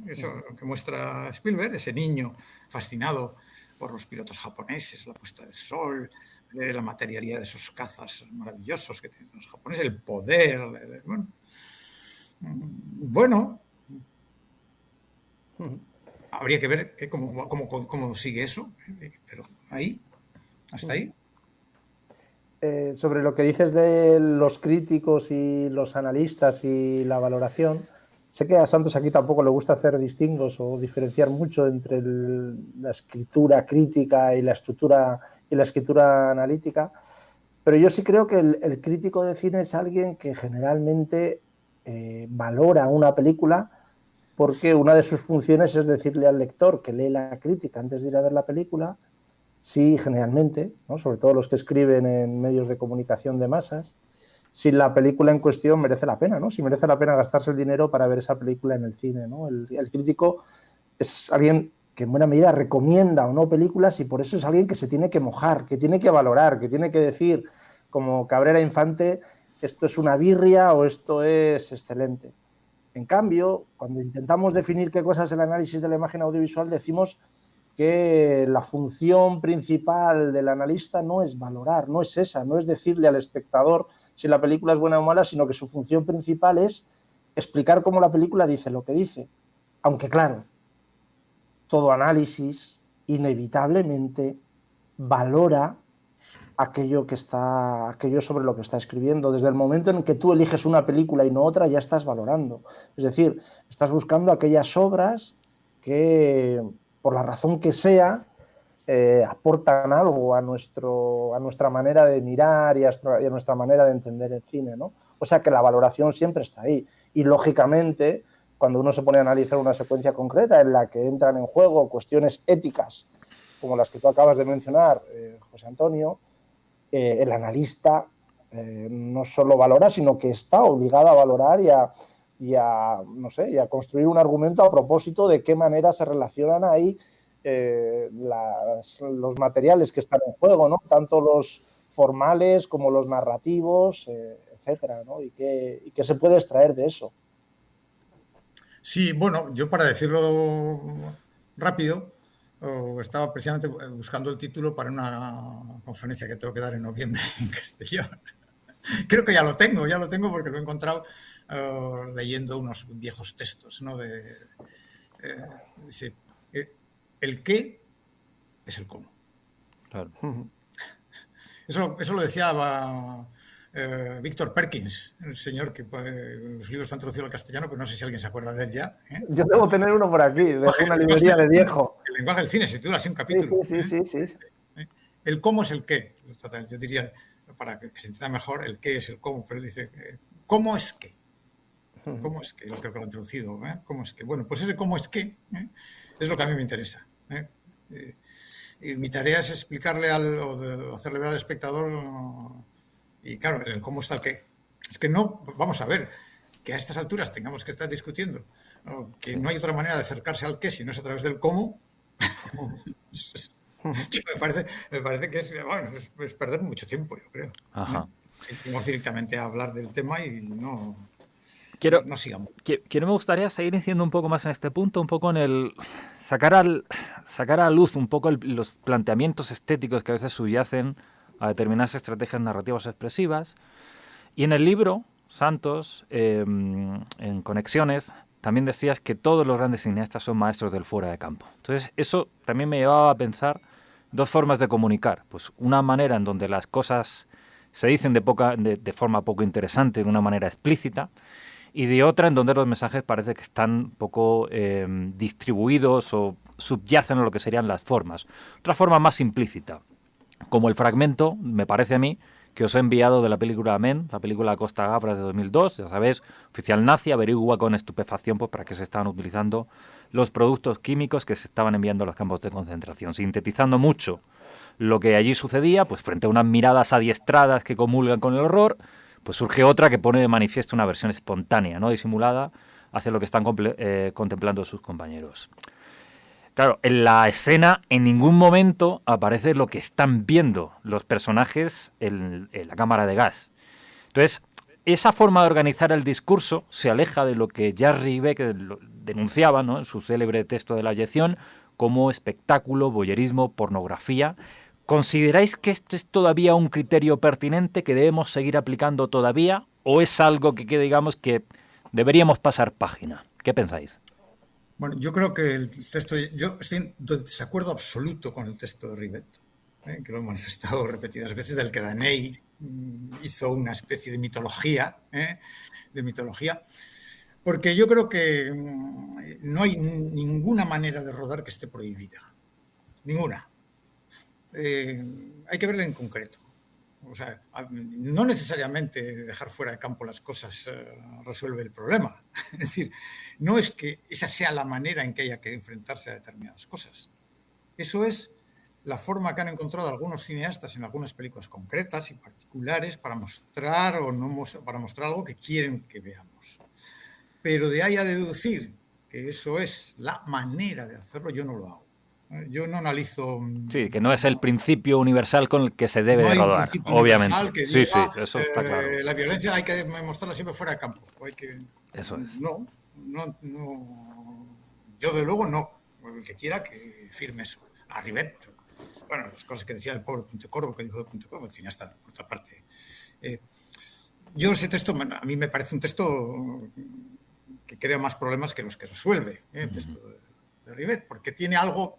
Eso que muestra Spielberg, ese niño fascinado por los pilotos japoneses, la puesta de sol, la materialidad de esos cazas maravillosos que tienen los japoneses, el poder. Bueno, habría que ver cómo sigue eso, pero hasta ahí. Sobre lo que dices de los críticos y los analistas y la valoración, sé que a Santos aquí tampoco le gusta hacer distingos o diferenciar mucho entre la escritura crítica y la escritura analítica, pero yo sí creo que el crítico de cine es alguien que generalmente valora una película porque una de sus funciones es decirle al lector que lee la crítica antes de ir a ver la película, si generalmente, ¿no?, sobre todo los que escriben en medios de comunicación de masas, si la película en cuestión merece la pena, ¿no? Si merece la pena gastarse el dinero para ver esa película en el cine, ¿no? El crítico es alguien que en buena medida recomienda o no películas y por eso es alguien que se tiene que mojar, que tiene que valorar, que tiene que decir, como Cabrera Infante, esto es una birria o esto es excelente. En cambio, cuando intentamos definir qué cosa es el análisis de la imagen audiovisual, decimos que la función principal del analista no es valorar, no es esa, no es decirle al espectador si la película es buena o mala, sino que su función principal es explicar cómo la película dice lo que dice. Aunque claro, todo análisis inevitablemente valora aquello sobre lo que está escribiendo. Desde el momento en que tú eliges una película y no otra, ya estás valorando. Es decir, estás buscando aquellas obras que, por la razón que sea, aportan algo a nuestra manera de mirar y a nuestra manera de entender el cine, ¿no? O sea que la valoración siempre está ahí. Y lógicamente, cuando uno se pone a analizar una secuencia concreta en la que entran en juego cuestiones éticas, como las que tú acabas de mencionar, José Antonio, el analista no solo valora, sino que está obligado a valorar y a construir un argumento a propósito de qué manera se relacionan ahí los materiales que están en juego, ¿no? Tanto los formales como los narrativos, etcétera, ¿no? Y qué se puede extraer de eso. Sí, bueno, yo para decirlo rápido, estaba precisamente buscando el título para una conferencia que tengo que dar en noviembre en Castellón. Creo que ya lo tengo porque lo he encontrado leyendo unos viejos textos, ¿no? Dice, el qué es el cómo. Claro. Eso lo decía Víctor Perkins, el señor que los libros están traducidos al castellano, pero no sé si alguien se acuerda de él ya. Yo debo tener uno por aquí, de una librería de viejo. El lenguaje del cine se titula así un capítulo. Sí. El cómo es el qué. Yo diría, para que se entienda mejor, el qué es el cómo, pero dice, ¿cómo es qué? ¿Cómo es qué? Yo creo que lo han traducido. ¿Cómo es qué? Bueno, pues ese cómo es qué es lo que a mí me interesa. Y mi tarea es explicarle o hacerle ver al espectador, y claro, el cómo está el qué. Es que no, vamos a ver, que a estas alturas tengamos que estar discutiendo, que sí, no hay otra manera de acercarse al qué si no es a través del cómo. me parece que es perder mucho tiempo, yo creo. Ajá. Vamos directamente a hablar del tema y no sigamos. Me gustaría seguir incidiendo un poco más en este punto, un poco en el sacar a la luz un poco los planteamientos estéticos que a veces subyacen a determinadas estrategias narrativas expresivas. Y en el libro, Santos, en Conexiones, también decías que todos los grandes cineastas son maestros del fuera de campo. Entonces, eso también me llevaba a pensar dos formas de comunicar. Pues una manera en donde las cosas se dicen de forma poco interesante, de una manera explícita, y de otra en donde los mensajes parece que están poco distribuidos o subyacen a lo que serían las formas. Otra forma más implícita, como el fragmento, me parece a mí, que os he enviado de la película Amén, la película Costa Gavras de 2002, ya sabéis, oficial nazi averigua con estupefacción pues, para qué se estaban utilizando los productos químicos que se estaban enviando a los campos de concentración, sintetizando mucho lo que allí sucedía, pues frente a unas miradas adiestradas que comulgan con el horror, pues surge otra que pone de manifiesto una versión espontánea, no disimulada, hacia lo que están contemplando sus compañeros. Claro, en la escena en ningún momento aparece lo que están viendo los personajes en la cámara de gas. Entonces, esa forma de organizar el discurso se aleja de lo que Jarry Beck denunciaba, ¿no?, en su célebre texto de la eyección como espectáculo, voyerismo, pornografía. ¿Consideráis que esto es todavía un criterio pertinente que debemos seguir aplicando todavía o es algo que digamos que deberíamos pasar página? ¿Qué pensáis? Bueno, yo creo que el texto, yo estoy en desacuerdo absoluto con el texto de Ribet, que lo he manifestado repetidas veces, del que Daney hizo una especie de mitología, porque yo creo que no hay ninguna manera de rodar que esté prohibida, ninguna. Hay que verla en concreto. O sea, no necesariamente dejar fuera de campo las cosas resuelve el problema. Es decir, no es que esa sea la manera en que haya que enfrentarse a determinadas cosas. Eso es la forma que han encontrado algunos cineastas en algunas películas concretas y particulares para mostrar o no para mostrar algo que quieren que veamos. Pero de ahí a deducir que eso es la manera de hacerlo, yo no lo hago. Yo no analizo... Sí, que no es el principio universal con el que se debe no hay rodar, un obviamente. Que sí, diga, sí, eso está claro. La violencia hay que mostrarla siempre fuera de campo. Eso es. No. Yo de luego no. El que quiera que firme eso. A Rivet. Bueno, las cosas que decía el pobre Puntecorvo, que dijo de Puntecorvo, el cineasta, por otra parte. Yo ese texto, a mí me parece un texto que crea más problemas que los que resuelve, el texto de Rivet, porque tiene algo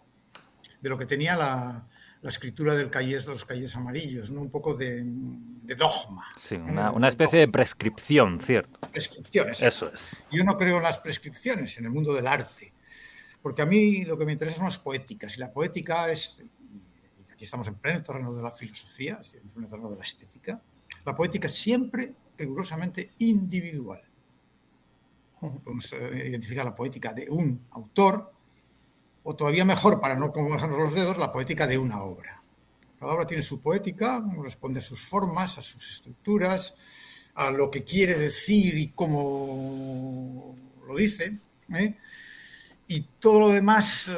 de lo que tenía la escritura del los Calles Amarillos, ¿no? Un poco de dogma. Sí, una especie de prescripción, ¿cierto? Prescripciones. Eso es. Yo no creo en las prescripciones en el mundo del arte, porque a mí lo que me interesa son las poéticas, y la poética es, y aquí estamos en pleno terreno de la filosofía, en pleno terreno de la estética, la poética es siempre rigurosamente individual. Podemos identificar la poética de un autor, o todavía mejor, para no comernos los dedos, la poética de una obra. Cada obra tiene su poética, responde a sus formas, a sus estructuras, a lo que quiere decir y cómo lo dice, y todo lo demás,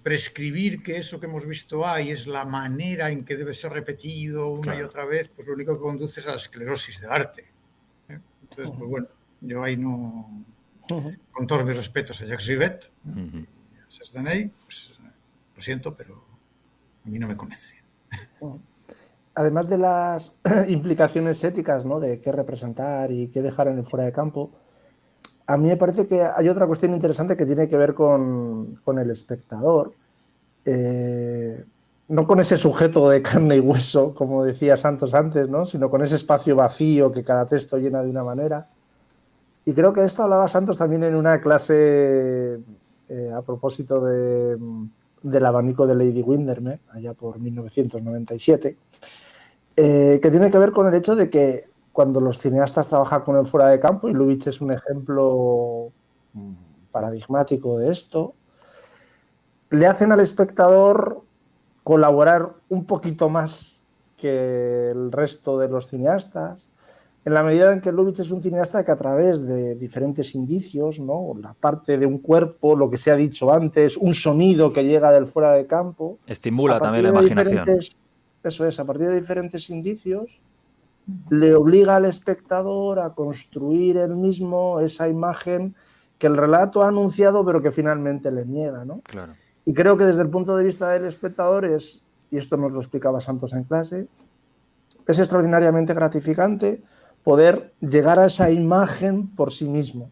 prescribir que eso que hemos visto ahí es la manera en que debe ser repetido una y otra vez, pues lo único que conduce es a la esclerosis del arte. Entonces, pues bueno, yo ahí no... Con todos mis respetos a Jacques Rivet, Sasdaney, pues lo siento, pero a mí no me convence. Además de las implicaciones éticas, ¿no? De qué representar y qué dejar en el fuera de campo, a mí me parece que hay otra cuestión interesante que tiene que ver con el espectador, no con ese sujeto de carne y hueso, como decía Santos antes, ¿no? Sino con ese espacio vacío que cada texto llena de una manera. Y creo que de esto hablaba Santos también en una clase a propósito del abanico de Lady Windermere, allá por 1997, que tiene que ver con el hecho de que cuando los cineastas trabajan con el fuera de campo, y Lubitsch es un ejemplo paradigmático de esto, le hacen al espectador colaborar un poquito más que el resto de los cineastas, en la medida en que Lubitsch es un cineasta que a través de diferentes indicios, ¿no? La parte de un cuerpo, lo que se ha dicho antes, un sonido que llega del fuera de campo, estimula también la imaginación. Eso es, a partir de diferentes indicios, le obliga al espectador a construir él mismo esa imagen que el relato ha anunciado pero que finalmente le niega, ¿no? Claro. Y creo que desde el punto de vista del espectador es, y esto nos lo explicaba Santos en clase, es extraordinariamente gratificante poder llegar a esa imagen por sí mismo.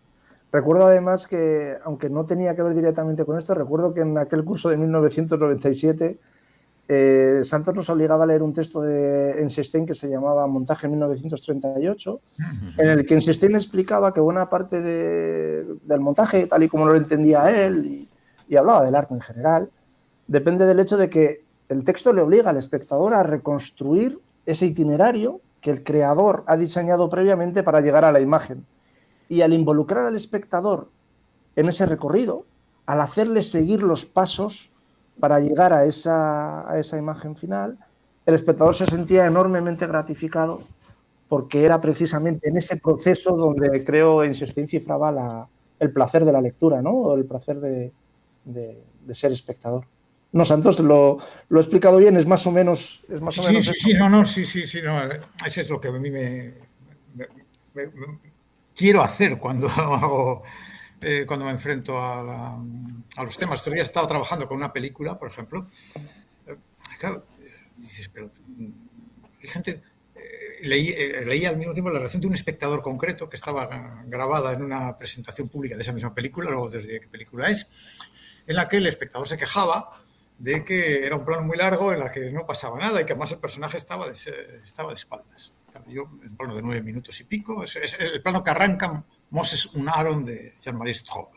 Recuerdo además que, aunque no tenía que ver directamente con esto, recuerdo que en aquel curso de 1997 Santos nos obligaba a leer un texto de Eisenstein que se llamaba Montaje 1938, en el que Eisenstein explicaba que buena parte del montaje, tal y como lo entendía él, y hablaba del arte en general, depende del hecho de que el texto le obliga al espectador a reconstruir ese itinerario que el creador ha diseñado previamente para llegar a la imagen. Y al involucrar al espectador en ese recorrido, al hacerle seguir los pasos para llegar a esa imagen final, el espectador se sentía enormemente gratificado porque era precisamente en ese proceso donde creo Eisenstein cifraba el placer de la lectura, ¿no? O el placer de ser espectador. No, Santos, lo he explicado bien, es más o menos... Sí, no, eso es lo que a mí me quiero hacer cuando me enfrento a los temas. Todavía he estado trabajando con una película, por ejemplo. Claro, dices, pero hay gente... leí al mismo tiempo la reacción de un espectador concreto que estaba grabada en una presentación pública de esa misma película, luego desde qué película es, en la que el espectador se quejaba de que era un plano muy largo en el que no pasaba nada y que además el personaje estaba de espaldas. Un plano de 9 minutos y pico, es el plano que arranca Moses un Aaron de Jean-Marie Straub,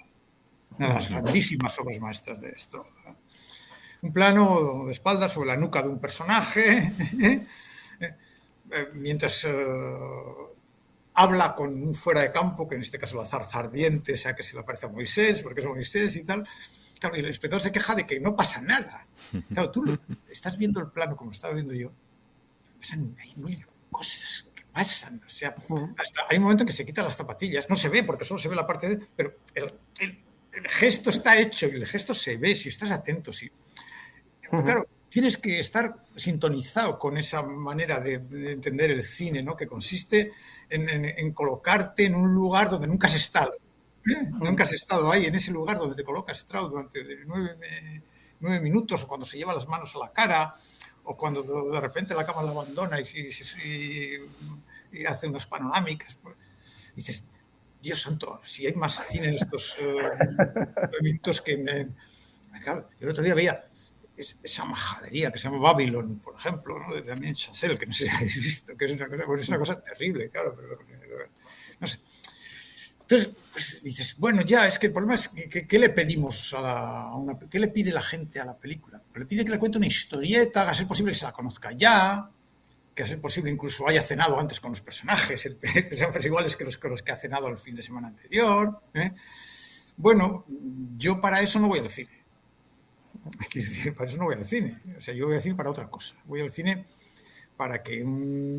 una de las grandísimas obras maestras de Straub. Un plano de espaldas sobre la nuca de un personaje, mientras habla con un fuera de campo, que en este caso la zarza ardiente, o sea, que se le aparece a Moisés, porque es Moisés y tal. Claro, y el espectador se queja de que no pasa nada. Claro, tú estás viendo el plano como lo estaba viendo yo, hay mil cosas que pasan, o sea, hasta hay un momento en que se quitan las zapatillas, no se ve porque solo se ve la parte de... Pero el gesto está hecho y el gesto se ve si estás atento. Pero claro, tienes que estar sintonizado con esa manera de entender el cine, ¿no? Que consiste en colocarte en un lugar donde nunca has estado. Nunca has estado ahí, en ese lugar donde te coloca Strauss durante 9 minutos, o cuando se lleva las manos a la cara, o cuando de repente la cámara la abandona y hace unas panorámicas. Pues, dices, Dios santo, si hay más cine en estos minutos que... Claro, yo el otro día veía esa majadería que se llama Babylon, por ejemplo, ¿no? De Damien Chazelle, que no sé si habéis visto, que es una cosa terrible, claro, pero no sé. Entonces, pues dices, bueno, ya, es que el problema es que ¿qué le pedimos qué le pide la gente a la película? Pues le pide que le cuente una historieta, haga ser posible que se la conozca ya, que a ser posible incluso haya cenado antes con los personajes, que sean iguales que los que ha cenado el fin de semana anterior. Bueno, yo para eso no voy al cine. Quiero decir, para eso no voy al cine. O sea, yo voy al cine para otra cosa. Voy al cine para que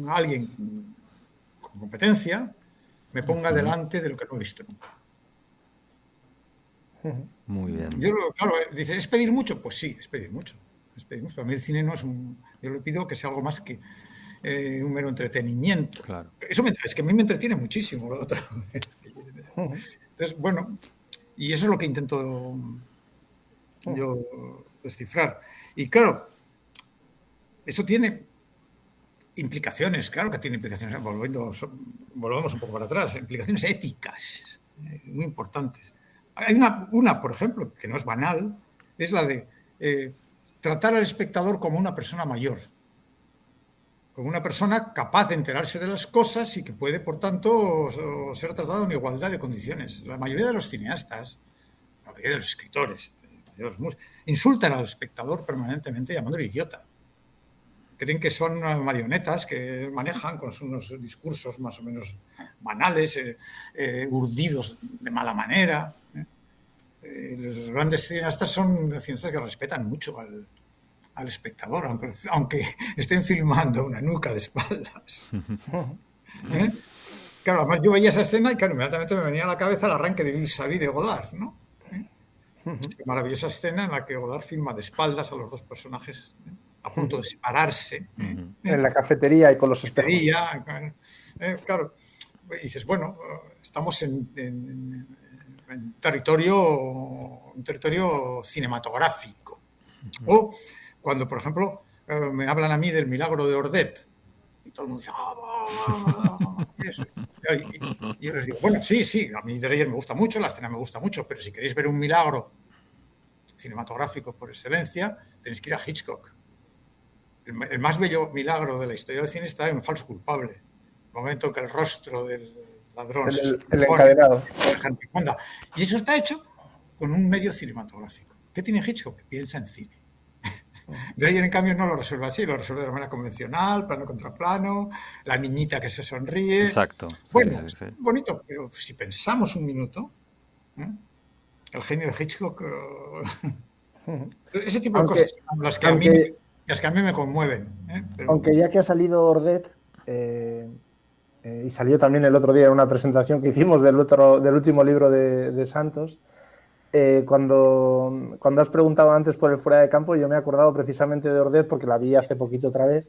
alguien con competencia me ponga delante de lo que no he visto nunca. Muy bien. Claro, dice, ¿es pedir mucho? Pues sí, es pedir mucho. Para mí el cine no es yo le pido que sea algo más que un mero entretenimiento. Claro. Eso es que a mí me entretiene muchísimo lo otro. Entonces, bueno, y eso es lo que intento yo descifrar. Y claro, eso tiene implicaciones, claro que tiene implicaciones, volvamos un poco para atrás, implicaciones éticas muy importantes. Hay una, por ejemplo, que no es banal, es la de tratar al espectador como una persona mayor, como una persona capaz de enterarse de las cosas y que puede, por tanto, ser tratado en igualdad de condiciones. La mayoría de los cineastas, la mayoría de los escritores, insultan al espectador permanentemente llamándole idiota. Creen que son marionetas que manejan con unos discursos más o menos banales, urdidos de mala manera. Los grandes cineastas son cineastas que respetan mucho al espectador, aunque estén filmando una nuca de espaldas. Claro, además yo veía esa escena y claro, inmediatamente me venía a la cabeza el arranque de Vis-a-vis de Godard, ¿no? Maravillosa escena en la que Godard filma de espaldas a los dos personajes, a punto de separarse. En la cafetería y con los espejos. Claro, y dices, bueno, estamos en un territorio cinematográfico. O cuando, por ejemplo, me hablan a mí del milagro de Ordet, y todo el mundo dice, y yo les digo, bueno, sí, a mí Dreyer me gusta mucho, la escena me gusta mucho, pero si queréis ver un milagro cinematográfico por excelencia, tenéis que ir a Hitchcock. El más bello milagro de la historia del cine está en Falso Culpable, el momento en que el rostro del ladrón el encadenado. Y eso está hecho con un medio cinematográfico. ¿Qué tiene Hitchcock? Que piensa en cine. Dreyer, en cambio, no lo resuelve así, lo resuelve de manera convencional, plano contra plano, la niñita que se sonríe. Exacto. Bueno, sí. Bonito, pero si pensamos un minuto, el genio de Hitchcock, ese tipo de cosas, las que a mí me conmueven. Pero... Aunque ya que ha salido Ordet, y salió también el otro día en una presentación que hicimos del último libro de Santos, cuando has preguntado antes por el fuera de campo, yo me he acordado precisamente de Ordet porque la vi hace poquito otra vez,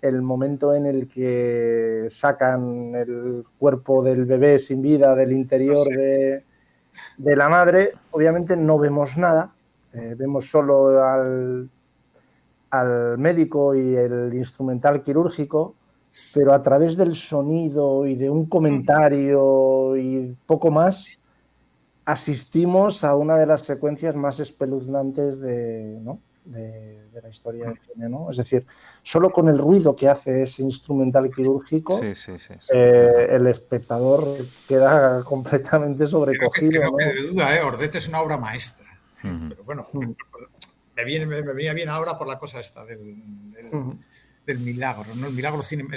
el momento en el que sacan el cuerpo del bebé sin vida del interior de la madre. Obviamente no vemos nada, vemos solo al médico y el instrumental quirúrgico, pero a través del sonido y de un comentario y poco más, asistimos a una de las secuencias más espeluznantes de la historia del cine, ¿no? Es decir, solo con el ruido que hace ese instrumental quirúrgico, el espectador queda completamente sobrecogido. No quede duda, Ordet es una obra maestra. Pero bueno, me venía bien ahora por la cosa esta del del milagro, ¿no? El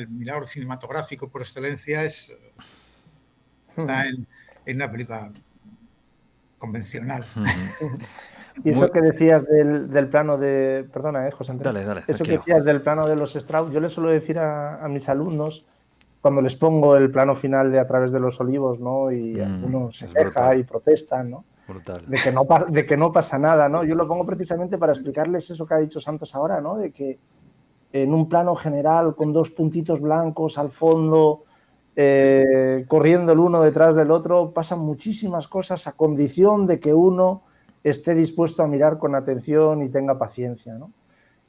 milagro cinematográfico por excelencia está en una película convencional. Y eso que decías del plano de... Perdona, José Antonio. Dale, eso que decías del plano de los Strauss, yo les suelo decir a mis alumnos, cuando les pongo el plano final de A través de los olivos, ¿no? Y algunos se quejan y protestan, ¿no? Brutal. De que no pasa nada, ¿no? Yo lo pongo precisamente para explicarles eso que ha dicho Santos ahora, ¿no? De que en un plano general, con 2 puntitos blancos al fondo, corriendo el uno detrás del otro, pasan muchísimas cosas a condición de que uno esté dispuesto a mirar con atención y tenga paciencia, ¿no?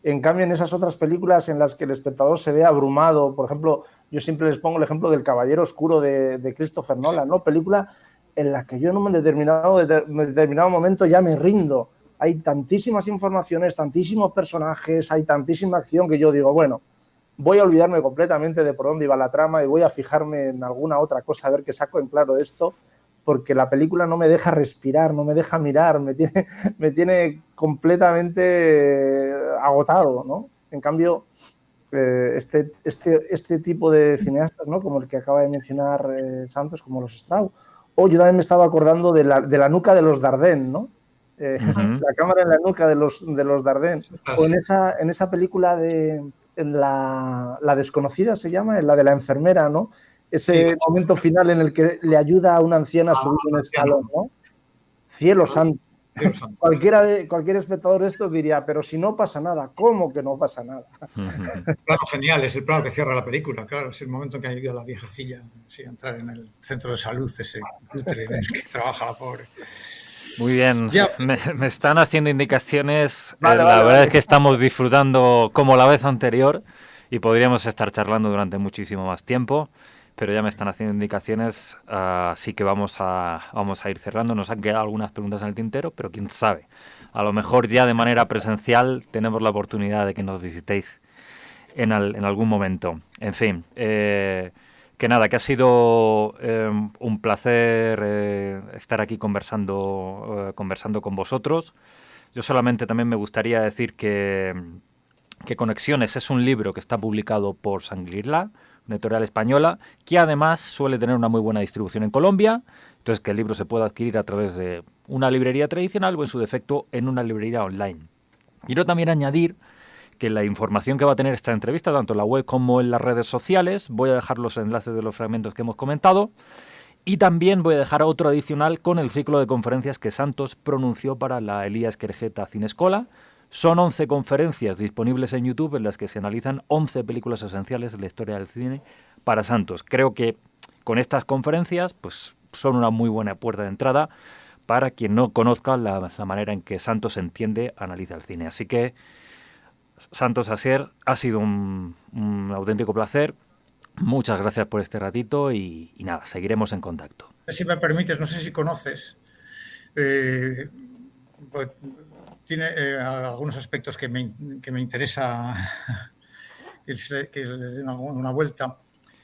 En cambio, en esas otras películas en las que el espectador se ve abrumado, por ejemplo, yo siempre les pongo el ejemplo del Caballero Oscuro de Christopher Nolan, ¿no? Película en la que yo en un determinado momento ya me rindo. Hay tantísimas informaciones, tantísimos personajes, hay tantísima acción que yo digo, bueno, voy a olvidarme completamente de por dónde iba la trama y voy a fijarme en alguna otra cosa, a ver qué saco en claro de esto, porque la película no me deja respirar, no me deja mirar, me tiene completamente agotado, ¿no? En cambio, este tipo de cineastas, ¿no? Como el que acaba de mencionar Santos, como los Strauss, yo también me estaba acordando de la nuca de los Dardenne, ¿no? La cámara en la nuca de los Dardenne. O en esa película en la desconocida se llama, en la de la enfermera, ¿no? Ese momento final en el que le ayuda a una anciana a subir un escalón, ¿no? Cielo santo. Cualquier espectador de estos diría, pero si no pasa nada, ¿cómo que no pasa nada? El plano genial, es el plano que cierra la película, claro, es el momento en que ayuda a la viejecilla a entrar en el centro de salud, ese cutre en el que trabaja la pobre. Muy bien, me están haciendo indicaciones, la verdad es que estamos disfrutando como la vez anterior y podríamos estar charlando durante muchísimo más tiempo, pero ya me están haciendo indicaciones, así que vamos a ir cerrando. Nos han quedado algunas preguntas en el tintero, pero quién sabe, a lo mejor ya de manera presencial tenemos la oportunidad de que nos visitéis en algún momento. En fin, que nada, que ha sido un placer estar aquí conversando con vosotros. Yo solamente también me gustaría decir que Conexiones es un libro que está publicado por Shangri-La, una editorial española, que además suele tener una muy buena distribución en Colombia, entonces que el libro se puede adquirir a través de una librería tradicional o en su defecto en una librería online. Quiero también añadir que la información que va a tener esta entrevista, tanto en la web como en las redes sociales, voy a dejar los enlaces de los fragmentos que hemos comentado y también voy a dejar otro adicional con el ciclo de conferencias que Santos pronunció para la Elías Querejeta Cinescola. Son 11 conferencias disponibles en YouTube en las que se analizan 11 películas esenciales de la historia del cine para Santos. Creo que con estas conferencias pues, son una muy buena puerta de entrada para quien no conozca la manera en que Santos entiende, analiza el cine. Así que, Santos Asier, ha sido un auténtico placer. Muchas gracias por este ratito y nada, seguiremos en contacto. Si me permites, no sé si conoces, pues, tiene algunos aspectos que me interesa que le den una vuelta.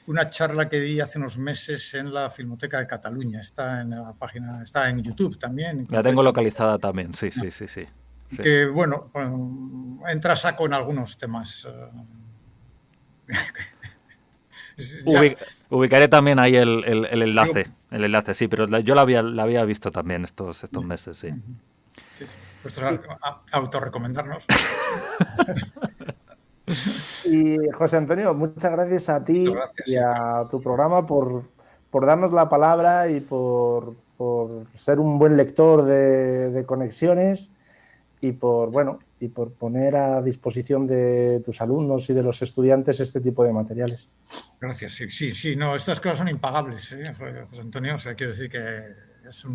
Una charla que di hace unos meses en la Filmoteca de Cataluña. Está en la página, está en YouTube también. La tengo localizada también, sí. Que bueno, entra a saco en algunos temas. Ubicaré también ahí el enlace, sí, pero yo la había visto también estos meses, sí. Sí. Pues autorrecomendarnos. Y José Antonio, muchas gracias a ti y a tu programa por darnos la palabra y por ser un buen lector de Conexiones y por poner a disposición de tus alumnos y de los estudiantes este tipo de materiales. Gracias, sí, no, estas cosas son impagables, José Antonio, o sea, quiero decir que es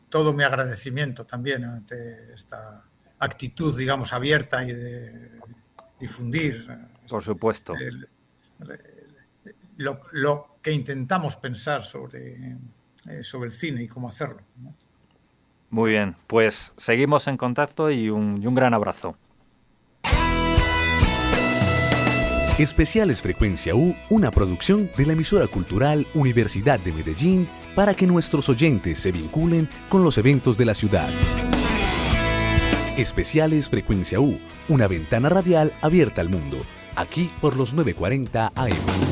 todo mi agradecimiento también ante esta actitud, digamos, abierta y de difundir. Por supuesto. Lo que intentamos pensar sobre el cine y cómo hacerlo, ¿no? Muy bien, pues seguimos en contacto y un gran abrazo. Especiales Frecuencia U, una producción de la emisora cultural Universidad de Medellín para que nuestros oyentes se vinculen con los eventos de la ciudad. Especiales Frecuencia U, una ventana radial abierta al mundo, aquí por los 940 AM.